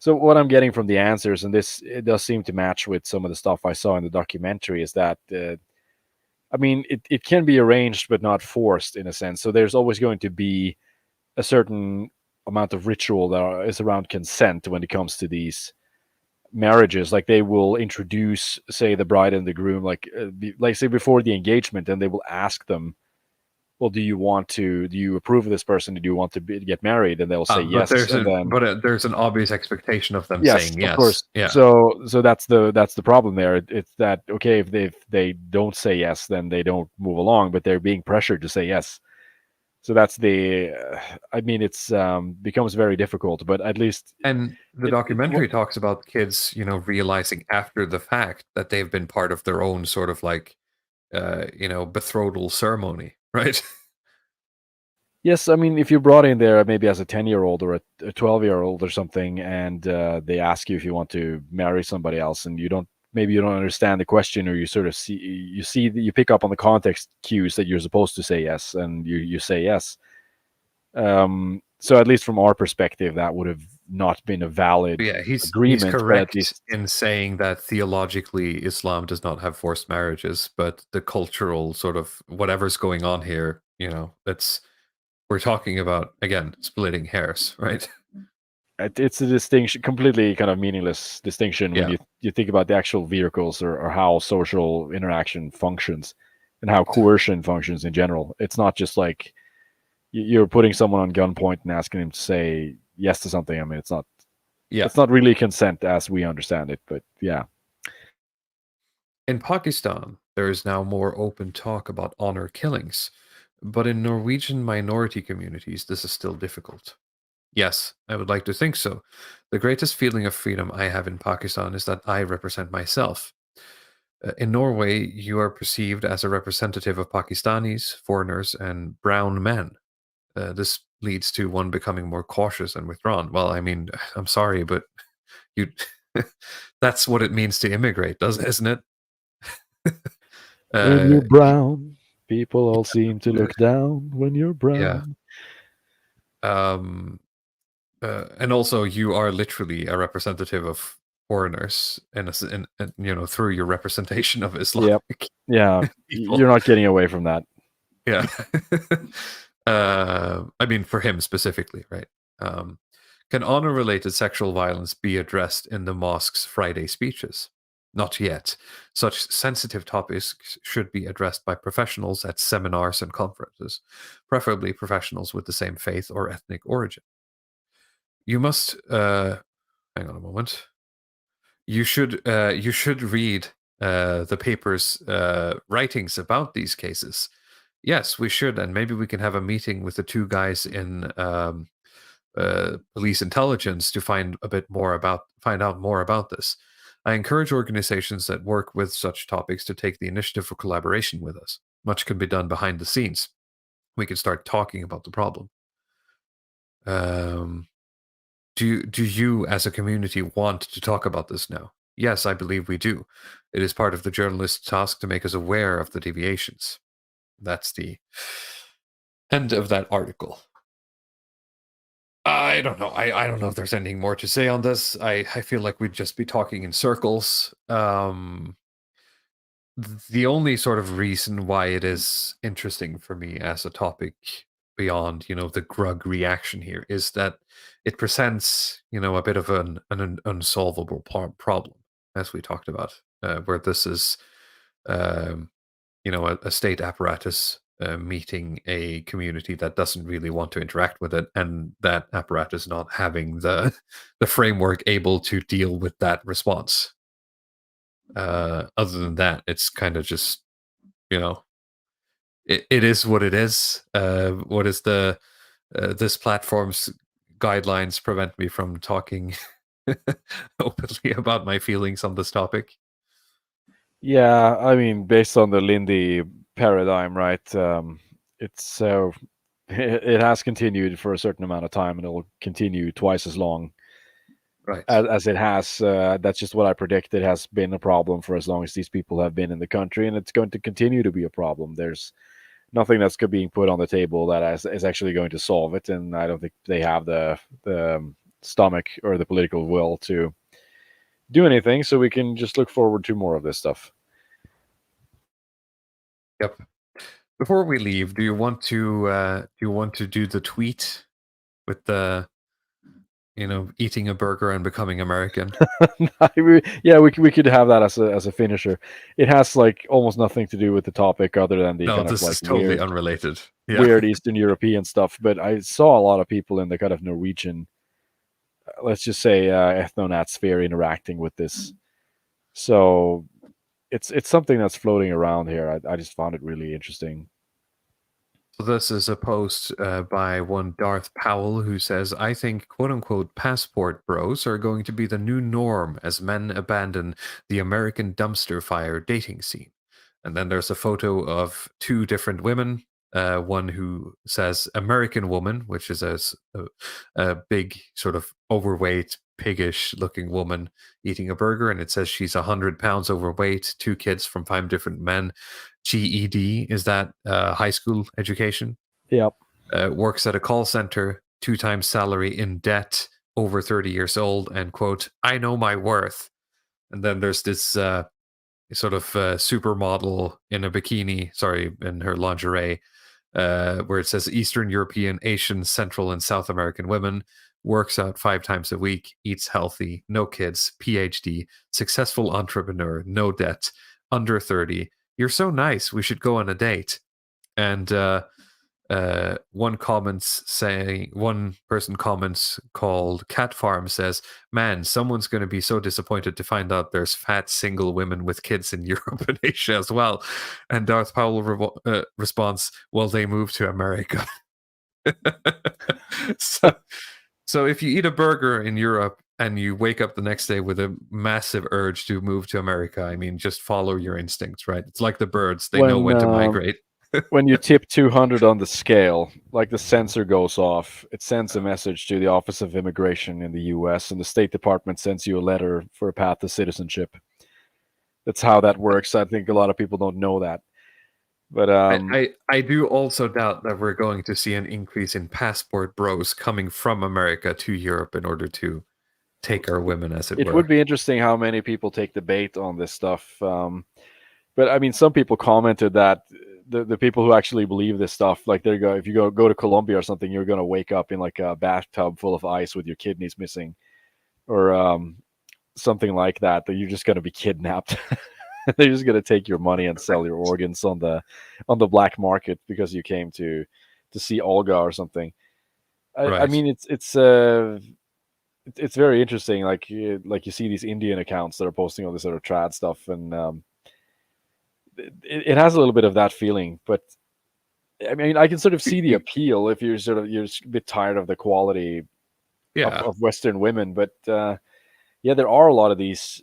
Speaker 7: So what I'm getting from the answers, and it does seem to match with some of the stuff I saw in the documentary, is that, I mean, it can be arranged but not forced in a sense. So there's always going to be a certain amount of ritual that is around consent when it comes to these marriages. Like they will introduce, say, the bride and the groom, like say before the engagement, and they will ask them, well, do you approve of this person? Do you want to get married? And they'll say yes.
Speaker 6: But there's an obvious expectation of them saying yes.
Speaker 7: Of course. Yeah. So that's the problem there. It's that, okay, if they don't say yes, then they don't move along, but they're being pressured to say yes. So that's I mean, it's becomes very difficult, but at least.
Speaker 6: And the documentary talks about kids, realizing after the fact that they've been part of their own sort of like, betrothal ceremony, right?
Speaker 7: Yes, I mean, if you're brought in there maybe as a 10-year-old or a 12-year-old or something, and they ask you if you want to marry somebody else, and you don't understand the question, or you sort of you pick up on the context cues that you're supposed to say yes, and you say yes. So at least from our perspective, that would have not been a valid
Speaker 6: Yeah, he's
Speaker 7: agreement. But at
Speaker 6: correct
Speaker 7: least
Speaker 6: in saying that theologically Islam does not have forced marriages, but the cultural sort of whatever's going on here, we're talking about, again, splitting hairs, right?
Speaker 7: it's a distinction, completely kind of meaningless distinction when
Speaker 6: Yeah.
Speaker 7: you think about the actual vehicles or how social interaction functions and how coercion functions in general. It's not just like you're putting someone on gunpoint and asking him to say yes to something. I mean, it's not really consent as we understand it, but yeah.
Speaker 6: In Pakistan, there is now more open talk about honor killings, but in Norwegian minority communities, this is still difficult. Yes, I would like to think so. The greatest feeling of freedom I have in Pakistan is that I represent myself. In Norway, you are perceived as a representative of Pakistanis, foreigners, and brown men. This leads to one becoming more cautious and withdrawn. Well, I mean, I'm sorry, but you that's what it means to immigrate, isn't it?
Speaker 7: When you're brown, people all seem to look down when you're brown.
Speaker 6: Yeah. And also, you are literally a representative of foreigners, and through your representation of Islamic.
Speaker 7: Yep. Yeah,
Speaker 6: people.
Speaker 7: you're not getting away from that.
Speaker 6: Yeah. I mean, for him specifically, right? Can honor-related sexual violence be addressed in the mosque's Friday speeches? Not yet. Such sensitive topics should be addressed by professionals at seminars and conferences, preferably professionals with the same faith or ethnic origin. You must hang on a moment. You should read the paper's writings about these cases. Yes, we should, and maybe we can have a meeting with the two guys in police intelligence to find out more about this. I encourage organizations that work with such topics to take the initiative for collaboration with us. Much can be done behind the scenes. We can start talking about the problem. Do you as a community want to talk about this now? Yes, I believe we do. It is part of the journalist's task to make us aware of the deviations. That's the end of that article. I don't know. I don't know if there's anything more to say on this. I feel like we'd just be talking in circles. The only sort of reason why it is interesting for me as a topic beyond, the grug reaction here is that it presents, a bit of an unsolvable problem, as we talked about, where this is, a state apparatus meeting a community that doesn't really want to interact with it, and that apparatus not having the framework able to deal with that response. Other than that, it's kind of just, it is what it is. What is this platform's guidelines prevent me from talking openly about my feelings on this topic?
Speaker 7: Yeah, I mean, based on the Lindy paradigm, right? It's it has continued for a certain amount of time, and it will continue twice as long,
Speaker 6: right?
Speaker 7: As it has. That's just what I predict. It has been a problem for as long as these people have been in the country, and it's going to continue to be a problem. There's nothing that's being put on the table that is actually going to solve it, and I don't think they have the stomach or the political will to do anything. So we can just look forward to more of this stuff.
Speaker 6: Yep. Before we leave, do you want to do the tweet with the eating a burger and becoming American?
Speaker 7: Yeah, we could have that as a finisher. It has like almost nothing to do with the topic other than the kind of like
Speaker 6: is totally unrelated. Yeah.
Speaker 7: Weird Eastern European stuff. But I saw a lot of people in the kind of Norwegian, let's just say, ethnonat sphere interacting with this. So it's something that's floating around here. I just found it really interesting.
Speaker 6: So this is a post by one Darth Powell who says, I think quote-unquote passport bros are going to be the new norm as men abandon the American dumpster fire dating scene. And then there's a photo of two different women. One who says American woman, which is a big sort of overweight, piggish looking woman eating a burger. And it says she's 100 pounds overweight, two kids from 5 different men. GED, is that high school education?
Speaker 7: Yep.
Speaker 6: Works at a call center, 2 times salary in debt, over 30 years old, and quote, I know my worth. And then there's this sort of supermodel in a bikini, sorry, in her lingerie, where it says Eastern European, Asian, Central, and South American women, works out 5 times a week, eats healthy, no kids, PhD, successful entrepreneur, no debt, under 30. You're so nice. We should go on a date. And one person comments called Cat Farm says, man, someone's going to be so disappointed to find out there's fat single women with kids in Europe and Asia as well. And Darth Powell responds, well, they moved to America. So if you eat a burger in Europe and you wake up the next day with a massive urge to move to America, I mean, just follow your instincts, right? It's like the birds. They know when to migrate.
Speaker 7: When you tip 200 on the scale, like the sensor goes off, it sends a message to the Office of Immigration in the US, and the State Department sends you a letter for a path to citizenship. That's how that works. I think a lot of people don't know that. But
Speaker 6: I do also doubt that we're going to see an increase in passport bros coming from America to Europe in order to take our women, as it were.
Speaker 7: It would be interesting how many people take the bait on this stuff. But I mean, some people commented that the people who actually believe this stuff, like if you go to Colombia or something, you're going to wake up in like a bathtub full of ice with your kidneys missing, or something like that. That you're just going to be kidnapped. They're just going to take your money and sell your organs on the black market because you came to see Olga or something. I mean, it's very interesting. Like you see these Indian accounts that are posting all this sort of trad stuff, and it has a little bit of that feeling. But I mean, I can sort of see the appeal if you're a bit tired of the quality of Western women. But yeah, there are a lot of these.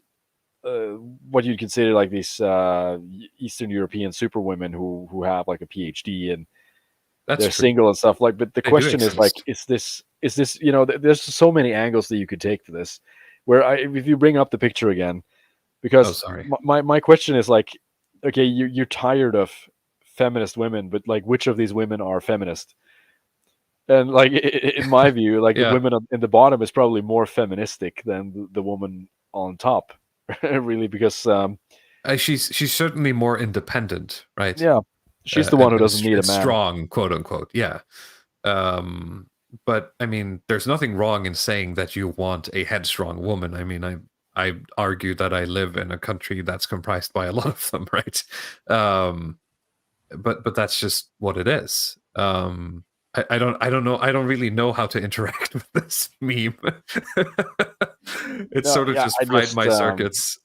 Speaker 7: What you'd consider like these Eastern European superwomen who have like a PhD and they're single and stuff like. But the question is like, is this there's so many angles that you could take to this. Where if you bring up the picture again, because my question is like, okay, you're tired of feminist women, but like which of these women are feminist? And like in my view, like the women in the bottom is probably more feministic than the woman on top. Really, because
Speaker 6: she's certainly more independent, right?
Speaker 7: Yeah, she's the one who doesn't need a man.
Speaker 6: Strong, quote unquote. Yeah. But I mean, there's nothing wrong in saying that you want a headstrong woman. I mean, I argue that I live in a country that's comprised by a lot of them, right? But that's just what it is. I don't know. I don't really know how to interact with this meme. It's sort of just fried my circuits.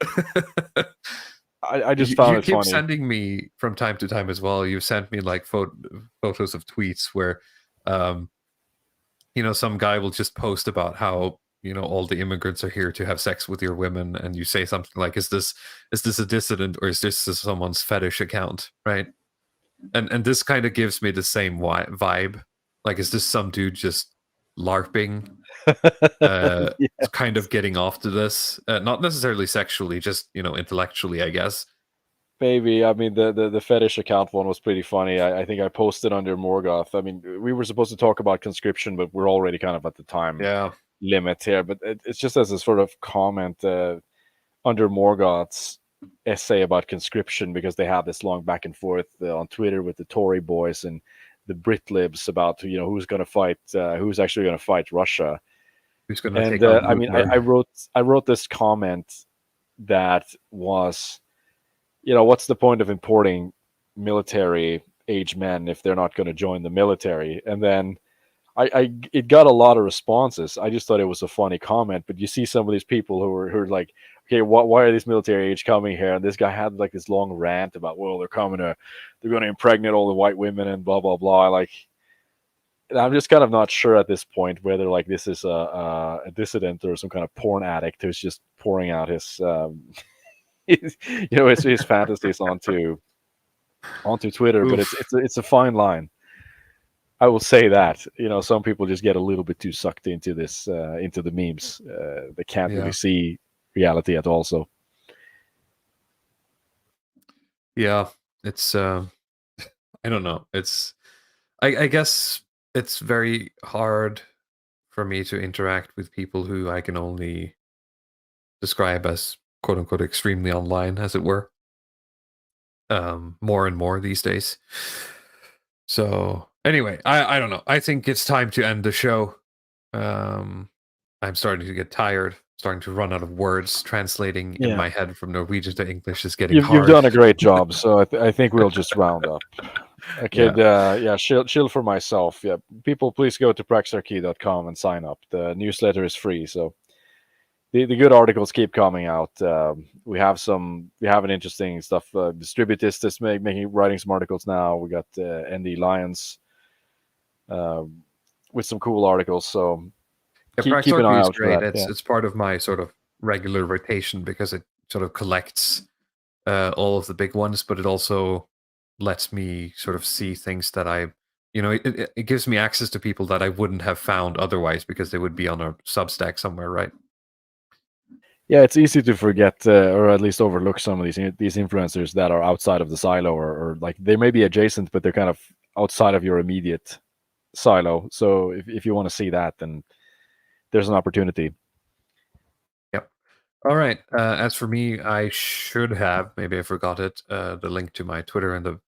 Speaker 7: I just found it funny.
Speaker 6: You keep sending me from time to time as well. You sent me like photos of tweets where, some guy will just post about how all the immigrants are here to have sex with your women, and you say something like, "Is this a dissident or is this someone's fetish account?" Right? And this kind of gives me the same vibe. Like, is this some dude just LARPing? Yes. Kind of getting off to this, not necessarily sexually, just intellectually, I guess.
Speaker 7: Maybe. I mean, the fetish account one was pretty funny. I think I posted under Morgoth. I mean, we were supposed to talk about conscription, but we're already kind of at the time limit here. But it's just as a sort of comment under Morgoth's essay about conscription, because they have this long back and forth on Twitter with the Tory boys and the Brit libs about who's going to fight, who's actually going to fight Russia.
Speaker 6: Who's going to take on
Speaker 7: I mean, I wrote this comment that was, what's the point of importing military age men if they're not going to join the military? And then it got a lot of responses. I just thought it was a funny comment, but you see some of these people who are like, okay, why are these military age coming here? And this guy had like this long rant about, well, they're going to impregnate all the white women and blah blah blah. Like, and I'm just kind of not sure at this point whether like this is a dissident or some kind of porn addict who's just pouring out his his fantasies onto Twitter. Oof. But it's a fine line. I will say that some people just get a little bit too sucked into this into the memes. They can't really see reality at all. So
Speaker 6: yeah, it's I don't know. It's I guess it's very hard for me to interact with people who I can only describe as quote unquote extremely online, as it were. More and more these days. So anyway, I don't know. I think it's time to end the show. I'm starting to get tired, starting to run out of words. Translating in
Speaker 7: Yeah.
Speaker 6: my head from Norwegian to English is getting
Speaker 7: You've
Speaker 6: hard.
Speaker 7: done a great job, so I think we'll just round up. I could, chill for myself. Yeah, people, please go to praxarchy.com and sign up. The newsletter is free, so the good articles keep coming out. We have an interesting stuff. Distributist is writing some articles now. We got ND Lions with some cool articles. So keep an eye out for
Speaker 6: great.
Speaker 7: that.
Speaker 6: It's part of my sort of regular rotation because it sort of collects all of the big ones, but it also lets me sort of see things that it gives me access to people that I wouldn't have found otherwise because they would be on a Substack somewhere, right?
Speaker 7: Yeah, it's easy to forget or at least overlook some of these influencers that are outside of the silo, or like they may be adjacent, but they're kind of outside of your immediate silo. So if you want to see that, then there's an opportunity.
Speaker 6: Yep. All right. As for me, I should have, maybe I forgot it, the link to my Twitter in the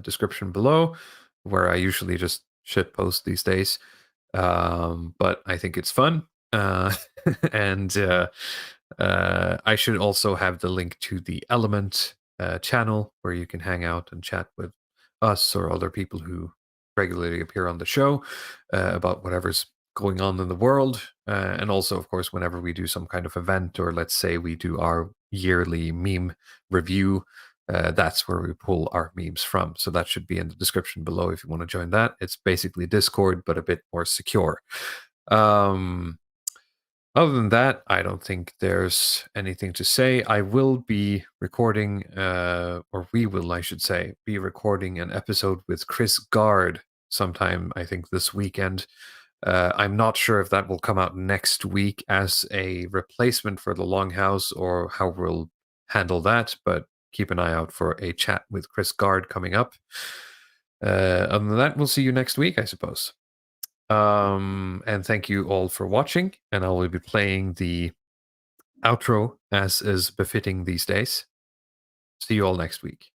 Speaker 6: description below, where I usually just shit post these days. But I think it's fun. And I should also have the link to the Element channel where you can hang out and chat with us or other people who regularly appear on the show about whatever's going on in the world. And also, of course, whenever we do some kind of event, or let's say we do our yearly meme review, that's where we pull our memes from. So that should be in the description below if you want to join that. It's basically Discord, but a bit more secure. Other than that, I don't think there's anything to say. I will be recording, or we will, I should say, be recording an episode with Chris Gard sometime, I think, this weekend. I'm not sure if that will come out next week as a replacement for the Longhouse or how we'll handle that, but keep an eye out for a chat with Chris Gard coming up. Other than that, we'll see you next week, I suppose. And thank you all for watching, and I will be playing the outro as is befitting these days. See you all next week.